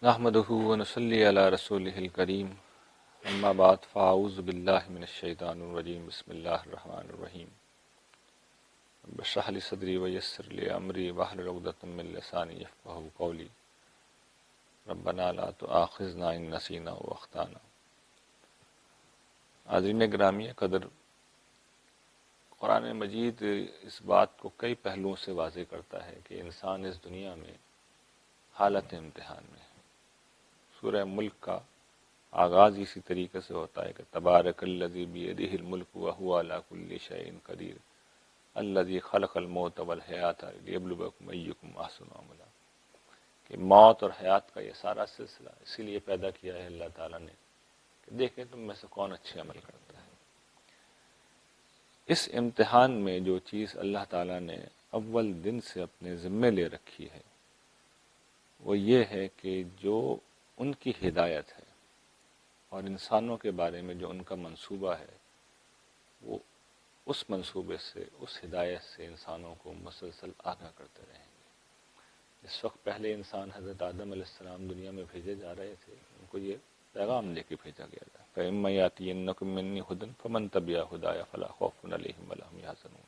نحمدہ ونصلی علی رسولہ الکریم اما بعد فاعوذ باللہ من الشیطان الرجیم بسم اللہ الرحمن الرحیم رب اشرح لی صدری ویسر لی امری واحلل عقدۃ من لسانی یفقہوا قولی ربنا لا تؤاخذنا ان نسینا واخطانا۔ حاضرین گرامی قدر، قرآن مجید اس بات کو کئی پہلوؤں سے واضح کرتا ہے کہ انسان اس دنیا میں حالت امتحان میں ہے۔ سورہ ملک کا آغاز اسی طریقے سے ہوتا ہے کہ تبارک الذی بیدہ الملک وہو علی کل شیء قدیر الذی خلق الموت والحیات لیبلوکم ایکم احسن عملا، کہ موت اور حیات کا یہ سارا سلسلہ اسی لیے پیدا کیا ہے اللہ تعالیٰ نے کہ دیکھیں تم میں سے کون اچھے عمل کرتا ہے۔ اس امتحان میں جو چیز اللہ تعالیٰ نے اول دن سے اپنے ذمے لے رکھی ہے وہ یہ ہے کہ جو ان کی ہدایت ہے اور انسانوں کے بارے میں جو ان کا منصوبہ ہے وہ اس منصوبے سے، اس ہدایت سے انسانوں کو مسلسل آگاہ کرتے رہیں گے۔ اس وقت پہلے انسان حضرت آدم علیہ السلام دنیا میں بھیجے جا رہے تھے، ان کو یہ پیغام لے کے بھیجا گیا تھا، فَإِمَّا يَأْتِيَنَّكُم مِّنِّي هُدًى فَمَن تَبِعَ هُدَايَ فَلَا خَوْفٌ عَلَيْهِمْ وَلَا هُمْ يَحْزَنُونَ۔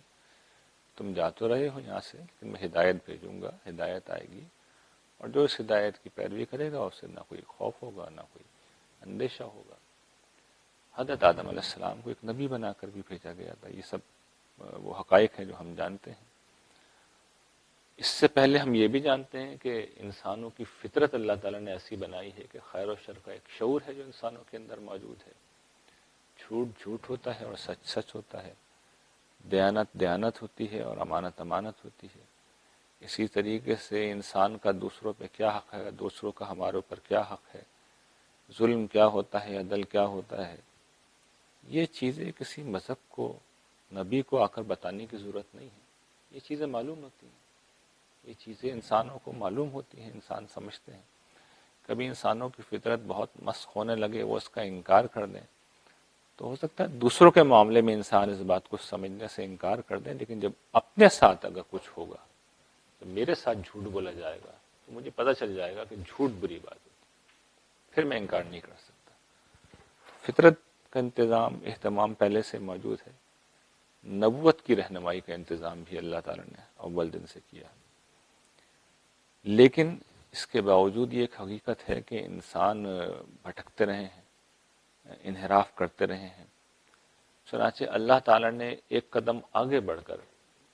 تم جا تو رہے ہو یہاں سے، لیکن میں ہدایت بھیجوں گا، ہدایت آئے گی، اور جو اس ہدایت کی پیروی کرے گا اسے نہ کوئی خوف ہوگا نہ کوئی اندیشہ ہوگا۔ حضرت آدم علیہ السلام کو ایک نبی بنا کر بھی بھیجا گیا تھا۔ یہ سب وہ حقائق ہیں جو ہم جانتے ہیں۔ اس سے پہلے ہم یہ بھی جانتے ہیں کہ انسانوں کی فطرت اللہ تعالیٰ نے ایسی بنائی ہے کہ خیر و شر کا ایک شعور ہے جو انسانوں کے اندر موجود ہے۔ جھوٹ جھوٹ ہوتا ہے اور سچ سچ ہوتا ہے، دیانت دیانت ہوتی ہے اور امانت امانت ہوتی ہے۔ اسی طریقے سے انسان کا دوسروں پہ کیا حق ہے، دوسروں کا ہمارے اوپر کیا حق ہے، ظلم کیا ہوتا ہے، عدل کیا ہوتا ہے، یہ چیزیں کسی مذہب کو، نبی کو آ کر بتانے کی ضرورت نہیں ہے۔ یہ چیزیں معلوم ہوتی ہیں، یہ چیزیں انسانوں کو معلوم ہوتی ہیں، انسان سمجھتے ہیں۔ کبھی انسانوں کی فطرت بہت مسخ ہونے لگے، وہ اس کا انکار کر دیں، تو ہو سکتا ہے دوسروں کے معاملے میں انسان اس بات کو سمجھنے سے انکار کر دیں، لیکن جب اپنے ساتھ اگر کچھ ہوگا، جب میرے ساتھ جھوٹ بولا جائے گا تو مجھے پتہ چل جائے گا کہ جھوٹ بری بات ہوتی ہے، پھر میں انکار نہیں کر سکتا۔ فطرت کا انتظام، اہتمام پہلے سے موجود ہے۔ نبوت کی رہنمائی کا انتظام بھی اللہ تعالیٰ نے اول دن سے کیا، لیکن اس کے باوجود یہ ایک حقیقت ہے کہ انسان بھٹکتے رہے ہیں، انحراف کرتے رہے ہیں۔ چنانچہ اللہ تعالیٰ نے ایک قدم آگے بڑھ کر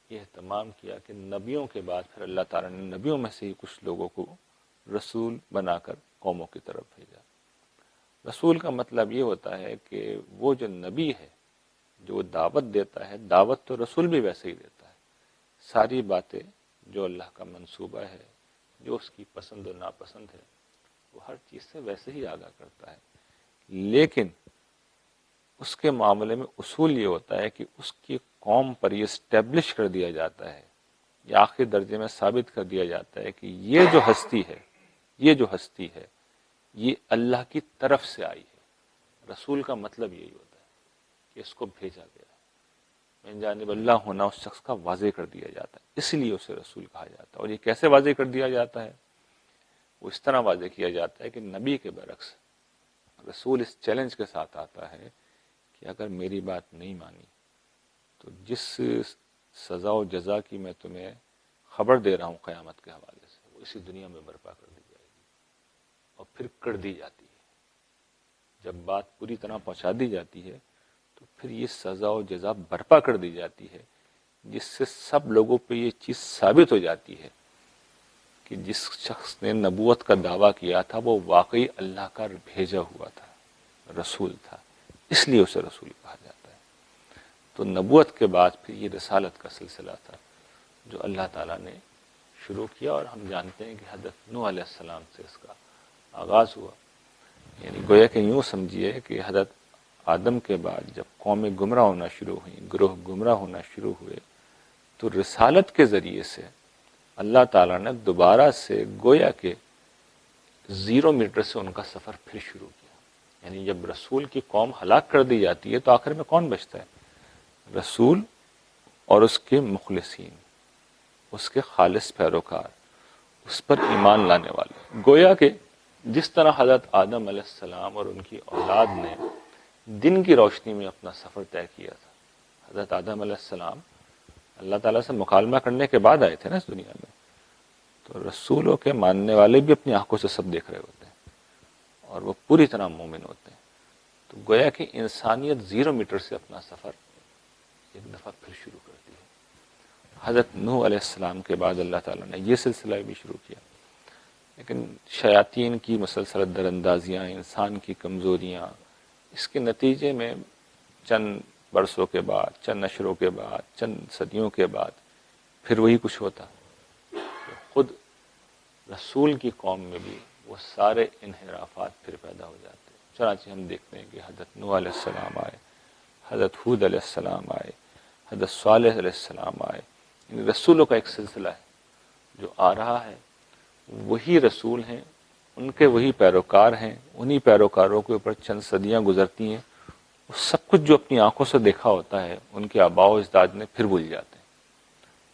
یہ اہتمام کیا کہ نبیوں کے بعد پھر اللہ تعالیٰ نے نبیوں میں سے ہی کچھ لوگوں کو رسول بنا کر قوموں کی طرف بھیجا۔ رسول کا مطلب یہ ہوتا ہے کہ وہ جو نبی ہے، جو دعوت دیتا ہے، دعوت تو رسول بھی ویسے ہی دیتا ہے۔ ساری باتیں جو اللہ کا منصوبہ ہے، جو اس کی پسند و ناپسند ہے، وہ ہر چیز سے ویسے ہی آگاہ کرتا ہے، لیکن اس کے معاملے میں اصول یہ ہوتا ہے کہ اس کی قوم پر یہ اسٹیبلش کر دیا جاتا ہے، یا آخری درجے میں ثابت کر دیا جاتا ہے کہ یہ جو ہستی ہے، یہ جو ہستی ہے، یہ اللہ کی طرف سے آئی ہے۔ رسول کا مطلب یہی ہوتا ہے کہ اس کو بھیجا گیا ہے، من جانب اللہ ہونا اس شخص کا واضح کر دیا جاتا ہے، اس لیے اسے رسول کہا جاتا ہے۔ اور یہ کیسے واضح کر دیا جاتا ہے؟ وہ اس طرح واضح کیا جاتا ہے کہ نبی کے برعکس رسول اس چیلنج کے ساتھ آتا ہے کہ اگر میری بات نہیں مانی تو جس سزا و جزا کی میں تمہیں خبر دے رہا ہوں قیامت کے حوالے سے، وہ اسی دنیا میں برپا کر دی جائے گی، اور پھر کر دی جاتی ہے۔ جب بات پوری طرح پہنچا دی جاتی ہے تو پھر یہ سزا و جزا برپا کر دی جاتی ہے، جس سے سب لوگوں پہ یہ چیز ثابت ہو جاتی ہے کہ جس شخص نے نبوت کا دعویٰ کیا تھا وہ واقعی اللہ کا بھیجا ہوا تھا، رسول تھا، اس لیے اسے رسول کہا جاتا ہے۔ تو نبوت کے بعد پھر یہ رسالت کا سلسلہ تھا جو اللہ تعالیٰ نے شروع کیا، اور ہم جانتے ہیں کہ حضرت نوح علیہ السلام سے اس کا آغاز ہوا۔ یعنی گویا کہ یوں سمجھیے کہ حضرت آدم کے بعد جب قومیں گمراہ ہونا شروع ہوئیں، گروہ گمراہ ہونا شروع ہوئے، تو رسالت کے ذریعے سے اللہ تعالیٰ نے دوبارہ سے گویا کہ 0 میٹر سے ان کا سفر پھر شروع کیا۔ یعنی جب رسول کی قوم ہلاک کر دی جاتی ہے تو آخر میں کون بچتا ہے؟ رسول اور اس کے مخلصین، اس کے خالص پیروکار، اس پر ایمان لانے والے۔ گویا کہ جس طرح حضرت آدم علیہ السلام اور ان کی اولاد نے دن کی روشنی میں اپنا سفر طے کیا تھا. حضرت آدم علیہ السلام اللہ تعالیٰ سے مکالمہ کرنے کے بعد آئے تھے نا اس دنیا میں، تو رسولوں کے ماننے والے بھی اپنی آنکھوں سے سب دیکھ رہے ہوتے ہیں اور وہ پوری طرح مومن ہوتے ہیں. تو گویا کہ انسانیت 0 میٹر سے اپنا سفر ایک دفعہ پھر شروع کرتی ہے. حضرت نوح علیہ السلام کے بعد اللہ تعالیٰ نے یہ سلسلہ بھی شروع کیا، لیکن شیاطین کی مسلسل در اندازیاں، انسان کی کمزوریاں، اس کے نتیجے میں چند برسوں کے بعد، چند نشروں کے بعد، چند صدیوں کے بعد پھر وہی کچھ ہوتا. خود رسول کی قوم میں بھی وہ سارے انحرافات پھر پیدا ہو جاتے ہیں. چنانچہ ہم دیکھتے ہیں کہ حضرت نوح علیہ السلام آئے، حضرت ہود علیہ السلام آئے، حضرت صالح علیہ السلام آئے. ان رسولوں کا ایک سلسلہ ہے جو آ رہا ہے، وہی رسول ہیں، ان کے وہی پیروکار ہیں، انہی پیروکاروں کے اوپر چند صدیاں گزرتی ہیں. وہ سب کچھ جو اپنی آنکھوں سے دیکھا ہوتا ہے ان کے آباء و اجداد نے پھر بھول جاتے ہیں،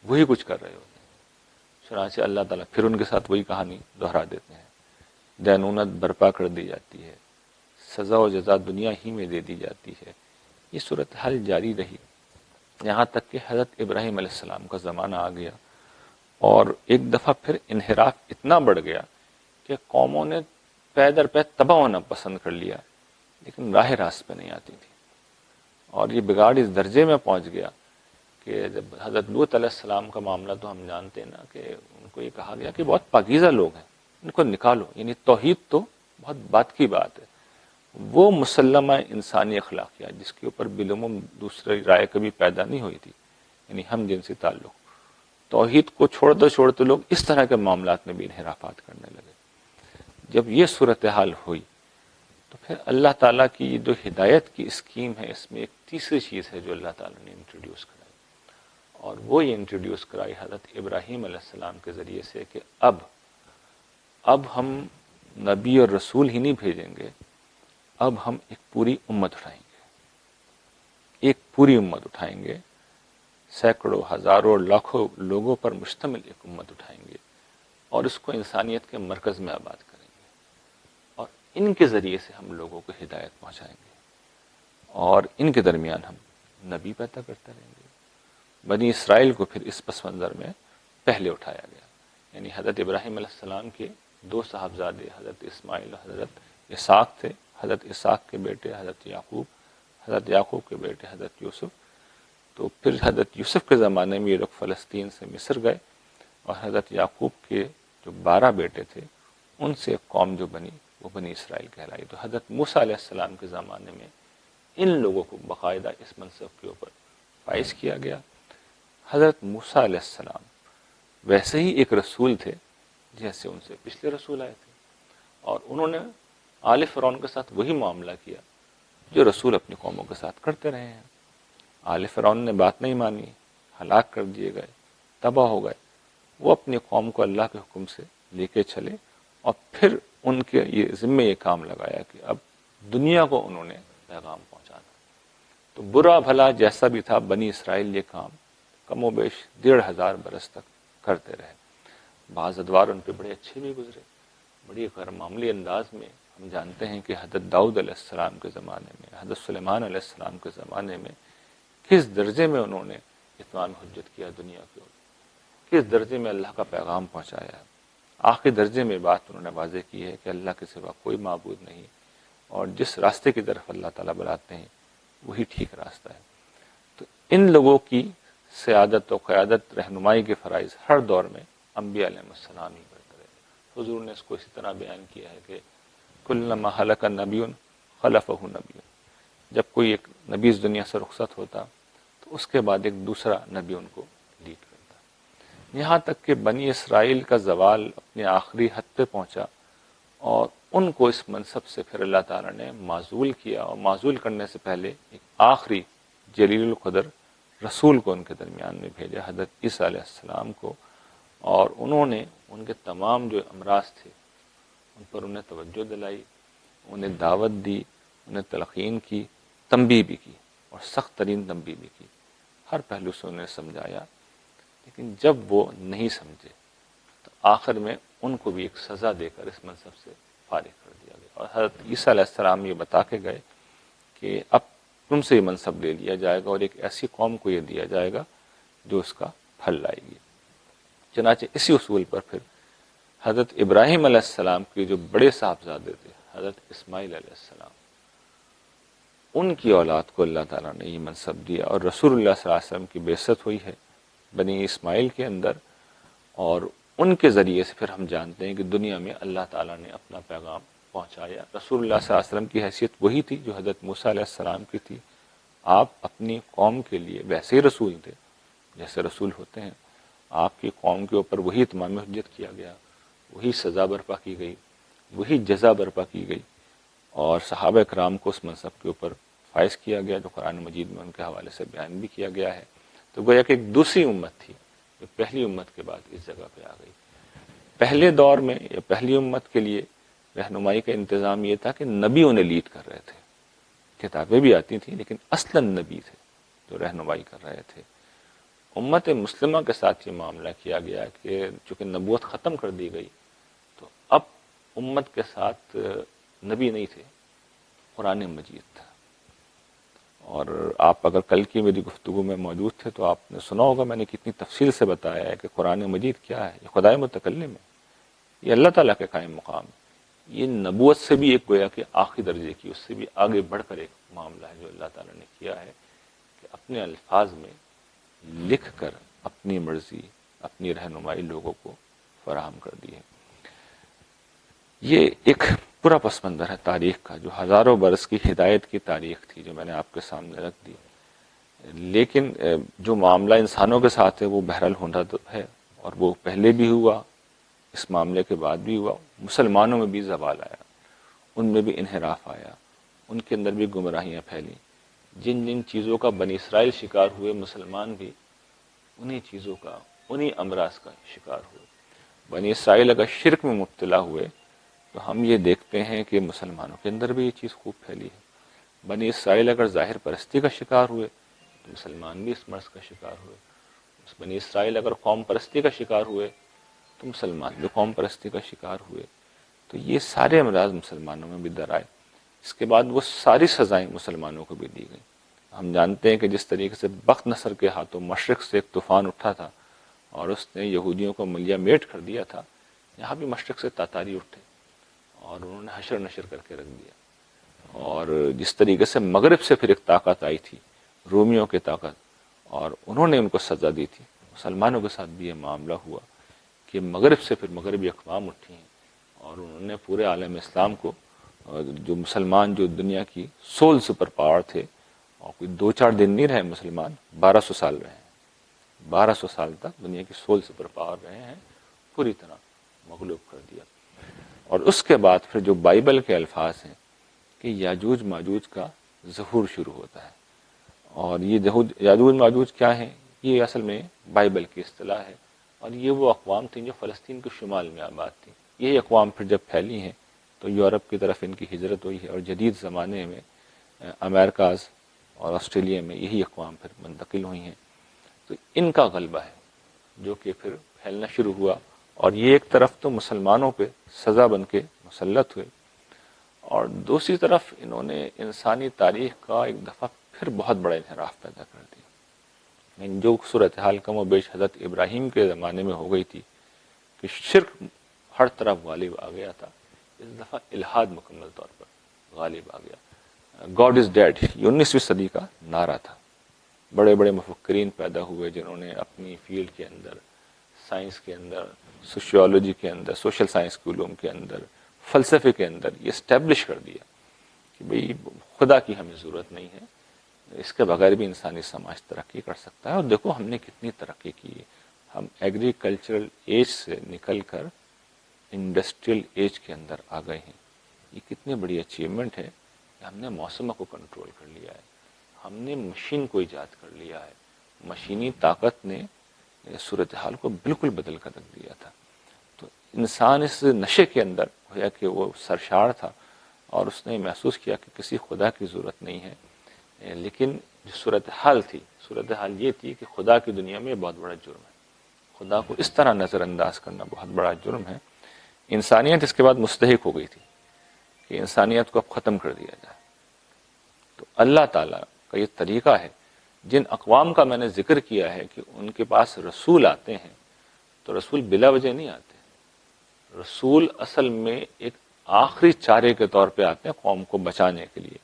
وہی کچھ کر رہے ہوتے ہیں. چنانچہ اللہ تعالیٰ پھر ان کے ساتھ وہی کہانی دہرا دیتے ہیں. دینونت برپا کر دی جاتی ہے، سزا و جزا دنیا ہی میں دے دی جاتی ہے. یہ صورتحال جاری رہی یہاں تک کہ حضرت ابراہیم علیہ السلام کا زمانہ آ گیا، اور ایک دفعہ پھر انحراف اتنا بڑھ گیا کہ قوموں نے پے در پے تباہ ہونا پسند کر لیا، لیکن راہ راست پہ نہیں آتی تھی. اور یہ بگاڑ اس درجے میں پہنچ گیا کہ جب حضرت لوط علیہ السلام کا معاملہ تو ہم جانتے ہیں نا، کہ ان کو یہ کہا گیا کہ بہت پاکیزہ لوگ ہیں، ان کو نکالو. یعنی توحید تو بہت بات کی بات ہے، وہ مسلمہ انسانی اخلاقیات جس کے اوپر بالعموم دوسری رائے کبھی پیدا نہیں ہوئی تھی، یعنی ہم جنسی تعلق، توحید کو چھوڑتے لوگ اس طرح کے معاملات میں بھی انحرافات کرنے لگے. جب یہ صورتحال ہوئی تو پھر اللہ تعالیٰ کی جو ہدایت کی اسکیم ہے، اس میں ایک تیسری چیز ہے جو اللہ تعالیٰ نے انٹروڈیوس کرائی، اور وہ یہ انٹروڈیوس کرائی حضرت ابراہیم علیہ السلام کے ذریعے سے کہ اب ہم نبی اور رسول ہی نہیں بھیجیں گے، اب ہم ایک پوری امت اٹھائیں گے، ایک پوری امت اٹھائیں گے، سینکڑوں، ہزاروں، لاکھوں لوگوں پر مشتمل ایک امت اٹھائیں گے، اور اس کو انسانیت کے مرکز میں آباد کریں گے، اور ان کے ذریعے سے ہم لوگوں کو ہدایت پہنچائیں گے، اور ان کے درمیان ہم نبی پیدا کرتے رہیں گے. بنی اسرائیل کو پھر اس پس منظر میں پہلے اٹھایا گیا. یعنی حضرت ابراہیم علیہ السلام کے 2 صاحبزادے حضرت اسماعیل اور حضرت اسحاق تھے. حضرت اسحاق کے بیٹے حضرت یعقوب، حضرت یعقوب کے بیٹے حضرت یوسف. تو پھر حضرت یوسف کے زمانے میں یہ لوگ فلسطین سے مصر گئے، اور حضرت یعقوب کے جو 12 بیٹے تھے ان سے ایک قوم جو بنی وہ بنی اسرائیل کہلائی. تو حضرت موسیٰ علیہ السلام کے زمانے میں ان لوگوں کو باقاعدہ اس منصب کے اوپر فائز کیا گیا. حضرت موسیٰ علیہ السلام ویسے ہی ایک رسول تھے جیسے ان سے پچھلے رسول آئے تھے، اور انہوں نے آل فرعون کے ساتھ وہی معاملہ کیا جو رسول اپنی قوموں کے ساتھ کرتے رہے ہیں. آل فرعون نے بات نہیں مانی، ہلاک کر دیے گئے، تباہ ہو گئے. وہ اپنی قوم کو اللہ کے حکم سے لے کے چلے، اور پھر ان کے یہ ذمے یہ کام لگایا کہ اب دنیا کو انہوں نے پیغام پہنچانا. تو برا بھلا جیسا بھی تھا، بنی اسرائیل یہ کام کم و بیش 1500 برس تک کرتے رہے. بعض ادوار ان پہ بڑے اچھے بھی گزرے، بڑی غیر معمولی انداز میں. ہم جانتے ہیں کہ حضرت داؤد علیہ السلام کے زمانے میں، حضرت سلیمان علیہ السلام کے زمانے میں کس درجے میں انہوں نے اتمام حجت کیا دنیا کے اوپر، کس درجے میں اللہ کا پیغام پہنچایا ہے. آخری درجے میں بات انہوں نے واضح کی ہے کہ اللہ کے سوا کوئی معبود نہیں، اور جس راستے کی طرف اللہ تعالیٰ بلاتے ہیں وہی ٹھیک راستہ ہے. تو ان لوگوں کی سیادت و قیادت، رہنمائی کے فرائض ہر دور میں انبیاء علیہ السلام ہی کرتے رہے. حضور نے اس کو اسی طرح بیان کیا ہے کہ کلما ہلک نبی خلفہ نبی، جب کوئی ایک نبی اس دنیا سے رخصت ہوتا تو اس کے بعد ایک دوسرا نبی ان کو لیڈ کرتا. یہاں تک کہ بنی اسرائیل کا زوال اپنے آخری حد پہ پہنچا، اور ان کو اس منصب سے پھر اللہ تعالیٰ نے معزول کیا، اور معزول کرنے سے پہلے ایک آخری جلیل القدر رسول کو ان کے درمیان میں بھیجا، حضرت عیسیٰ علیہ السلام کو. اور انہوں نے ان کے تمام جو امراض تھے ان پر انہیں توجہ دلائی، انہیں دعوت دی، انہیں تلقین کی، تنبیہ بھی کی، اور سخت ترین تنبیہ بھی کی. ہر پہلو سے انہیں سمجھایا. لیکن جب وہ نہیں سمجھے تو آخر میں ان کو بھی ایک سزا دے کر اس منصب سے فارغ کر دیا گیا، اور حضرت عیسیٰ علیہ السلام یہ بتا کے گئے کہ اب تم سے یہ منصب لے لیا جائے گا اور ایک ایسی قوم کو یہ دیا جائے گا جو اس کا پھل لائے گی۔ چنانچہ اسی اصول پر پھر حضرت ابراہیم علیہ السلام کے جو بڑے صاحبزادے تھے حضرت اسماعیل علیہ السلام، ان کی اولاد کو اللہ تعالیٰ نے یہ منصب دیا، اور رسول اللہ صلی اللہ علیہ وسلم کی بعثت ہوئی ہے بنی اسماعیل کے اندر، اور ان کے ذریعے سے پھر ہم جانتے ہیں کہ دنیا میں اللہ تعالیٰ نے اپنا پیغام پہنچایا۔ رسول اللہ صلی اللہ علیہ وسلم کی حیثیت وہی تھی جو حضرت موسیٰ علیہ السلام کی تھی، آپ اپنی قوم کے لیے ویسے ہی رسول تھے جیسے رسول ہوتے ہیں، آپ کی قوم کے اوپر وہی اتمام حجت کیا گیا، وہی سزا برپا کی گئی، وہی جزا برپا کی گئی، اور صحابہ کرام کو اس منصب کے اوپر فائز کیا گیا جو قرآن مجید میں ان کے حوالے سے بیان بھی کیا گیا ہے۔ تو گویا کہ ایک دوسری امت تھی جو پہلی امت کے بعد اس جگہ پہ آ گئی۔ پہلے دور میں یا پہلی امت کے لیے رہنمائی کا انتظام یہ تھا کہ نبی انہیں لیڈ کر رہے تھے، کتابیں بھی آتی تھیں لیکن اصلاً نبی تھے جو رہنمائی کر رہے تھے۔ امت مسلمہ کے ساتھ یہ معاملہ کیا گیا کہ چونکہ نبوت ختم کر دی گئی تو اب امت کے ساتھ نبی نہیں تھے، قرآن مجید تھا۔ اور آپ اگر کل کی میری گفتگو میں موجود تھے تو آپ نے سنا ہوگا میں نے کتنی تفصیل سے بتایا ہے کہ قرآن مجید کیا ہے۔ یہ خدائے متکلم ہے، یہ اللہ تعالیٰ کے قائم مقام ہے، یہ نبوت سے بھی ایک گویا کہ آخری درجے کی، اس سے بھی آگے بڑھ کر ایک معاملہ ہے جو اللہ تعالیٰ نے کیا ہے کہ اپنے الفاظ میں لکھ کر اپنی مرضی، اپنی رہنمائی لوگوں کو فراہم کر دی ہے۔ یہ ایک پورا پس منظر ہے تاریخ کا، جو ہزاروں برس کی ہدایت کی تاریخ تھی جو میں نے آپ کے سامنے رکھ دی، لیکن جو معاملہ انسانوں کے ساتھ ہے وہ بہرحال ہونا تو ہے، اور وہ پہلے بھی ہوا، اس معاملے کے بعد بھی ہوا۔ مسلمانوں میں بھی زوال آیا، ان میں بھی انحراف آیا، ان کے اندر بھی گمراہیاں پھیلیں۔ جن جن چیزوں کا بنی اسرائیل شکار ہوئے، مسلمان بھی انہی چیزوں کا، انہی امراض کا شکار ہوئے۔ بنی اسرائیل اگر شرک میں مبتلا ہوئے تو ہم یہ دیکھتے ہیں کہ مسلمانوں کے اندر بھی یہ چیز خوب پھیلی ہے۔ بنی اسرائیل اگر ظاہر پرستی کا شکار ہوئے تو مسلمان بھی اس مرض کا شکار ہوئے۔ بنی اسرائیل اگر قوم پرستی کا شکار ہوئے تو مسلمان بھی قوم پرستی کا شکار ہوئے۔ تو یہ سارے امراض مسلمانوں میں بھی در آئے۔ اس کے بعد وہ ساری سزائیں مسلمانوں کو بھی دی گئیں۔ ہم جانتے ہیں کہ جس طریقے سے بخت نصر کے ہاتھوں مشرق سے ایک طوفان اٹھا تھا اور اس نے یہودیوں کو ملیا میٹ کر دیا تھا، یہاں بھی مشرق سے تاتاری اٹھے اور انہوں نے حشر نشر کر کے رکھ دیا۔ اور جس طریقے سے مغرب سے پھر ایک طاقت آئی تھی، رومیوں کی طاقت، اور انہوں نے ان کو سزا دی تھی، مسلمانوں کے ساتھ بھی یہ معاملہ ہوا کہ مغرب سے پھر مغربی اقوام اٹھی ہیں اور انہوں نے پورے عالم اسلام کو، جو مسلمان جو دنیا کی سول سپر پاور تھے، اور کوئی 2-4 دن نہیں رہے مسلمان، 1200 سال رہے ہیں، 1200 سال تک دنیا کی سول سپر پاور رہے ہیں، پوری طرح مغلوب کر دیا۔ اور اس کے بعد پھر جو بائبل کے الفاظ ہیں کہ یاجوج ماجوج کا ظہور شروع ہوتا ہے، اور یہ یاجوج ماجوج کیا ہیں، یہ اصل میں بائبل کی اصطلاح ہے، اور یہ وہ اقوام تھیں جو فلسطین کے شمال میں آباد تھیں۔ یہی اقوام پھر جب پھیلی ہیں تو یورپ کی طرف ان کی ہجرت ہوئی ہے، اور جدید زمانے میں امریکاز اور آسٹریلیا میں یہی اقوام پھر منتقل ہوئی ہیں۔ تو ان کا غلبہ ہے جو کہ پھر پھیلنا شروع ہوا، اور یہ ایک طرف تو مسلمانوں پہ سزا بن کے مسلط ہوئے، اور دوسری طرف انہوں نے انسانی تاریخ کا ایک دفعہ پھر بہت بڑا انحراف پیدا کر دیا۔ جو صورتحال کم و بیش حضرت ابراہیم کے زمانے میں ہو گئی تھی کہ شرک ہر طرف غالب آ گیا تھا، اس دفعہ الحاد مکمل طور پر غالب آ گیا۔ گاڈ از ڈیڈ یہ 19ویں صدی کا نعرہ تھا۔ بڑے بڑے مفکرین پیدا ہوئے جنہوں نے اپنی فیلڈ کے اندر، سائنس کے اندر، سوشیولوجی کے اندر، سوشل سائنس کے علوم کے اندر، فلسفے کے اندر یہ اسٹیبلش کر دیا کہ بھئی خدا کی ہمیں ضرورت نہیں ہے، اس کے بغیر بھی انسانی سماج ترقی کر سکتا ہے۔ اور دیکھو ہم نے کتنی ترقی کی ہے، ہم ایگریکلچرل ایج سے نکل کر انڈسٹریل ایج کے اندر آ گئے ہیں۔ یہ کتنی بڑی اچیومنٹ ہے کہ ہم نے موسموں کو کنٹرول کر لیا ہے، ہم نے مشین کو ایجاد کر لیا ہے۔ مشینی طاقت نے صورتحال کو بالکل بدل کر رکھ دیا تھا۔ تو انسان اس نشے کے اندر گویا کہ وہ سرشار تھا، اور اس نے محسوس کیا کہ کسی خدا کی ضرورت نہیں ہے۔ لیکن جو صورتحال تھی، صورتحال یہ تھی کہ خدا کی دنیا میں بہت بڑا جرم ہے، خدا کو اس طرح نظر انداز کرنا بہت بڑا جرم ہے۔ انسانیت اس کے بعد مستحق ہو گئی تھی کہ انسانیت کو اب ختم کر دیا جائے۔ تو اللہ تعالیٰ کا یہ طریقہ ہے، جن اقوام کا میں نے ذکر کیا ہے کہ ان کے پاس رسول آتے ہیں، تو رسول بلا وجہ نہیں آتے، رسول اصل میں ایک آخری چارے کے طور پہ آتے ہیں قوم کو بچانے کے لیے۔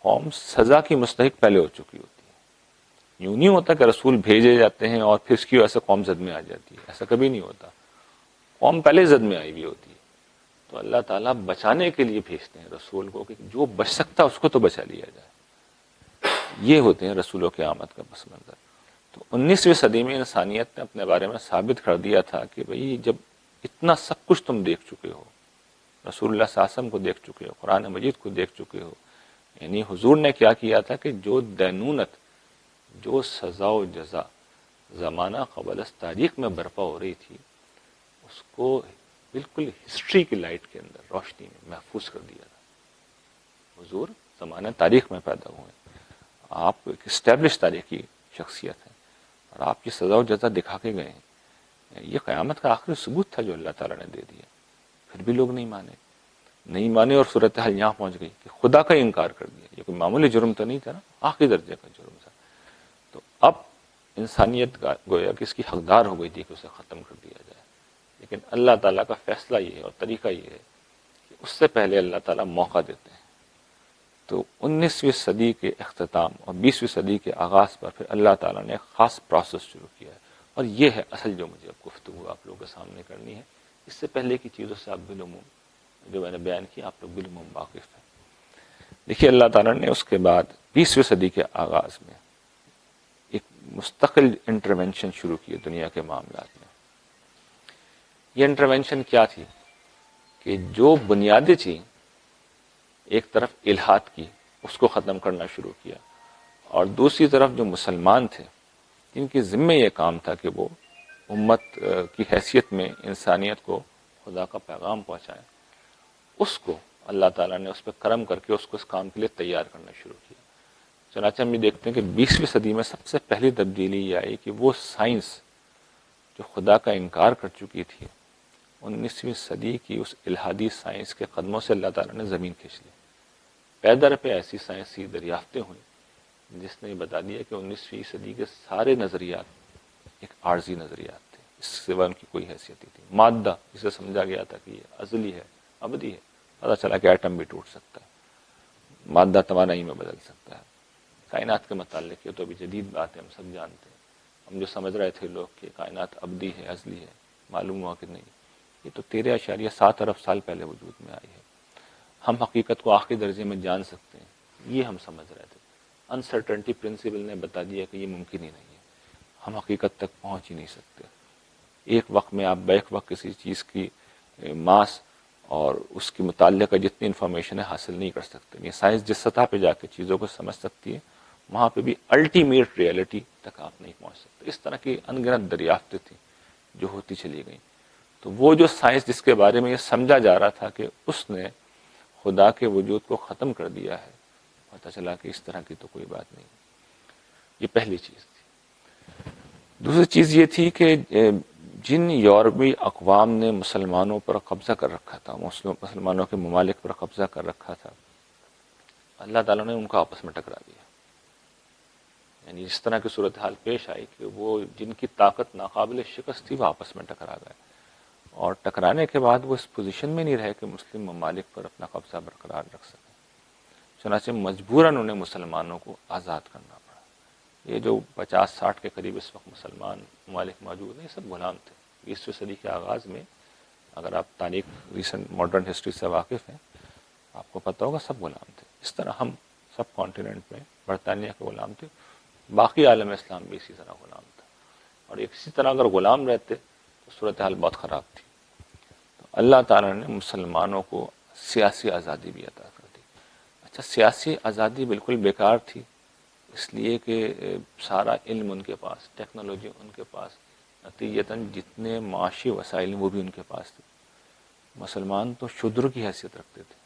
قوم سزا کی مستحق پہلے ہو چکی ہوتی ہے، یوں نہیں ہوتا کہ رسول بھیجے جاتے ہیں اور پھر اس کی وجہ سے قوم زد میں آ جاتی ہے، ایسا کبھی نہیں ہوتا، قوم پہلے زد میں آئی ہوئی ہوتی ہے۔ تو اللہ تعالیٰ بچانے کے لیے بھیجتے ہیں رسول کو کہ جو بچ سکتا اس کو تو بچا لیا جائے۔ یہ ہوتے ہیں رسولوں کی آمد کا پس منظر۔ تو 19ویں صدی میں انسانیت نے اپنے بارے میں ثابت کر دیا تھا کہ بھئی جب اتنا سب کچھ تم دیکھ چکے ہو، رسول اللہ صلی اللہ علیہ وسلم کو دیکھ چکے ہو، قرآن مجید کو دیکھ چکے ہو، یعنی حضور نے کیا کیا تھا کہ جو دینونت، جو سزا و جزا زمانہ قبل از تاریخ میں برپا ہو رہی تھی، اس کو بالکل ہسٹری کی لائٹ کے اندر، روشنی میں محفوظ کر دیا تھا۔ حضور زمانہ تاریخ میں پیدا ہوئے، آپ ایک اسٹیبلش تاریخی شخصیت ہیں، اور آپ کی سزا و جزا دکھا کے گئے ہیں۔ یہ قیامت کا آخری ثبوت تھا جو اللہ تعالیٰ نے دے دیا، پھر بھی لوگ نہیں مانے اور صورتحال یہاں پہنچ گئی کہ خدا کا انکار کر دیا۔ یہ کوئی معمولی جرم تو نہیں تھا نا، آخری درجے کا جرم تھا۔ تو اب انسانیت کا گویا کہ اس کی حقدار ہو گئی تھی کہ اسے ختم کر دیا جائے، لیکن اللہ تعالیٰ کا فیصلہ یہ ہے اور طریقہ یہ ہے کہ اس سے پہلے اللہ تعالیٰ موقع دیتے ہیں۔ تو 19ویں صدی کے اختتام اور 20ویں صدی کے آغاز پر پھر اللہ تعالیٰ نے ایک خاص پروسیس شروع کیا ہے، اور یہ ہے اصل جو مجھے اب گفتگو آپ لوگوں کے سامنے کرنی ہے۔ اس سے پہلے کی چیزوں سے آپ بالعموم جو میں نے بیان کی آپ لوگ بالعموم واقف ہیں۔ دیکھیے اللہ تعالیٰ نے اس کے بعد 20ویں صدی کے آغاز میں ایک مستقل انٹرونشن شروع کی دنیا کے معاملات میں۔ یہ انٹرونشن کیا تھی کہ جو بنیادی چیز ایک طرف الحاد کی، اس کو ختم کرنا شروع کیا، اور دوسری طرف جو مسلمان تھے جن کے ذمے یہ کام تھا کہ وہ امت کی حیثیت میں انسانیت کو خدا کا پیغام پہنچائیں، اس کو اللہ تعالیٰ نے اس پہ کرم کر کے اس کو اس کام کے لیے تیار کرنا شروع کیا۔ چنانچہ ہم یہ دیکھتے ہیں کہ 20ویں صدی میں سب سے پہلی تبدیلی یہ آئی کہ وہ سائنس جو خدا کا انکار کر چکی تھی، 19ویں صدی کی اس الہادی سائنس کے قدموں سے اللہ تعالیٰ نے زمین کھینچ لی۔ پیدر پہ ایسی سائنسی دریافتیں ہوئیں جس نے یہ بتا دیا کہ 19ویں صدی کے سارے نظریات ایک عارضی نظریات تھے، اس سوا ان کی کوئی حیثیت نہیں تھی۔ مادہ جسے سمجھا گیا تھا کہ یہ ازلی ہے، ابدی ہے، پتہ چلا کہ ایٹم بھی ٹوٹ سکتا ہے، مادہ توانائی میں بدل سکتا ہے۔ کائنات کے متعلق یہ تو ابھی جدید بات ہے، ہم سب جانتے ہیں۔ ہم جو سمجھ رہے تھے لوگ کہ کائنات ابدی ہے، ازلی ہے، معلوم ہوا کہ نہیں، یہ تو 13.7 ارب سال پہلے وجود میں آئی ہے۔ ہم حقیقت کو آخری درجے میں جان سکتے ہیں، یہ ہم سمجھ رہے تھے۔ انسرٹنٹی پرنسپل نے بتا دیا کہ یہ ممکن ہی نہیں ہے، ہم حقیقت تک پہنچ ہی نہیں سکتے۔ ایک وقت میں آپ بیک وقت کسی چیز کی ماس اور اس کی متعلقہ جتنی انفارمیشن ہے حاصل نہیں کر سکتے۔ یہ سائنس جس سطح پہ جا کے چیزوں کو سمجھ سکتی ہے، وہاں پہ بھی الٹیمیٹ ریئلٹی تک آپ نہیں پہنچ سکتے۔ اس طرح کی ان گنت دریافتیں تھیں جو ہوتی چلی گئیں۔ تو وہ جو سائنس جس کے بارے میں یہ سمجھا جا رہا تھا کہ اس نے خدا کے وجود کو ختم کر دیا ہے، پتہ چلا کہ اس طرح کی تو کوئی بات نہیں۔ یہ پہلی چیز تھی۔ دوسری چیز یہ تھی کہ جن یورپی اقوام نے مسلمانوں پر قبضہ کر رکھا تھا، مسلمانوں کے ممالک پر قبضہ کر رکھا تھا، اللہ تعالیٰ نے ان کو آپس میں ٹکرا دیا۔ یعنی اس طرح کی صورتحال پیش آئی کہ وہ جن کی طاقت ناقابل شکست تھی وہ آپس میں ٹکرا گئے، اور ٹکرانے کے بعد وہ اس پوزیشن میں نہیں رہے کہ مسلم ممالک پر اپنا قبضہ برقرار رکھ سکیں۔ چنانچہ مجبوراً انہیں مسلمانوں کو آزاد کرنا پڑا۔ یہ جو 50-60 کے قریب اس وقت مسلمان ممالک موجود ہیں، یہ سب غلام تھے۔ 20ویں صدی کے آغاز میں اگر آپ تاریخ ریسنٹ ماڈرن ہسٹری سے واقف ہیں، آپ کو پتہ ہوگا سب غلام تھے۔ اس طرح ہم سب کانٹیننٹ میں برطانیہ کے غلام تھے، باقی عالم اسلام بھی اسی طرح غلام تھا، اور اسی طرح اگر غلام رہتے تو صورتحال بہت خراب تھی۔ تو اللہ تعالیٰ نے مسلمانوں کو سیاسی آزادی بھی عطا کر دی۔ اچھا، سیاسی آزادی بالکل بیکار تھی، اس لیے کہ سارا علم ان کے پاس، ٹیکنالوجی ان کے پاس، نتیجتاً جتنے معاشی وسائل وہ بھی ان کے پاس تھے۔ مسلمان تو شودر کی حیثیت رکھتے تھے،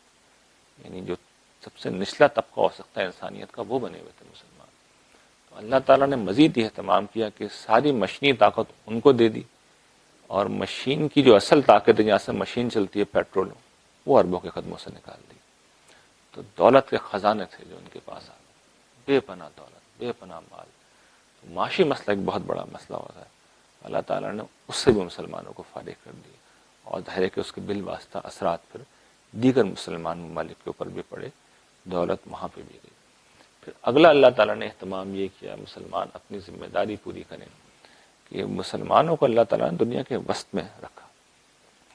یعنی جو سب سے نچلا طبقہ ہو سکتا ہے انسانیت کا، وہ بنے ہوئے تھے مسلمان۔ تو اللہ تعالیٰ نے مزید یہ اہتمام کیا کہ ساری مشینی طاقت ان کو دے دی، اور مشین کی جو اصل طاقت ہے جہاں سے مشین چلتی ہے، پیٹرول، وہ عربوں کے قدموں سے نکال دی۔ تو دولت کے خزانے تھے جو ان کے پاس آ گئے، بے پناہ دولت، بے پناہ مال. تو معاشی مسئلہ ایک بہت بڑا مسئلہ ہوتا ہے، اللہ تعالیٰ نے اس سے بھی مسلمانوں کو فارغ کر دیا، اور ظاہر ہے کہ اس کے بالواسطہ اثرات پھر دیگر مسلمان ممالک کے اوپر بھی پڑے، دولت وہاں پہ بھی گئی. پھر اگلا اللہ تعالیٰ نے اہتمام یہ کیا مسلمان اپنی ذمہ داری پوری کریں، کہ مسلمانوں کو اللہ تعالیٰ نے دنیا کے وسط میں رکھا.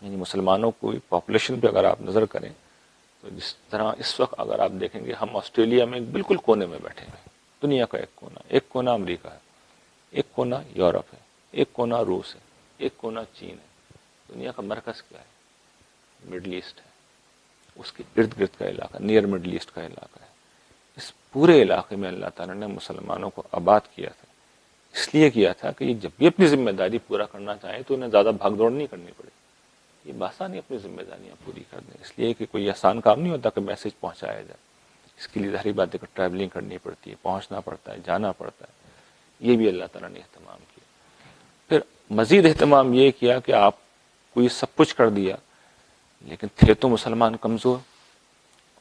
یعنی مسلمانوں کو پاپولیشن پہ اگر آپ نظر کریں تو جس طرح اس وقت اگر آپ دیکھیں گے ہم آسٹریلیا میں بالکل کونے میں بیٹھے ہیں، دنیا کا ایک کونا امریکہ ہے، ایک کونا یورپ ہے، ایک کونا روس ہے، ایک کونا چین ہے. دنیا کا مرکز کیا ہے؟ مڈل ایسٹ ہے، اس کے ارد گرد کا علاقہ نیئر مڈل ایسٹ کا علاقہ ہے. اس پورے علاقے میں اللہ تعالیٰ نے مسلمانوں کو آباد کیا تھا، اس لیے کیا تھا کہ یہ جب بھی اپنی ذمہ داری پورا کرنا چاہیں تو انہیں زیادہ بھاگ دوڑ نہیں کرنی پڑے، یہ بآسانی اپنی ذمہ داریاں پوری کر دیں. اس لیے کہ کوئی آسان کام نہیں ہوتا کہ میسج پہنچایا جائے، اس کے لیے ظاہری بات ہے کہ ٹریولنگ کرنی پڑتی ہے، پہنچنا پڑتا ہے، جانا پڑتا ہے. یہ بھی اللہ تعالیٰ نے اہتمام کیا. پھر مزید اہتمام یہ کیا کہ آپ کوئی سب کچھ کر دیا لیکن تھے تو مسلمان کمزور،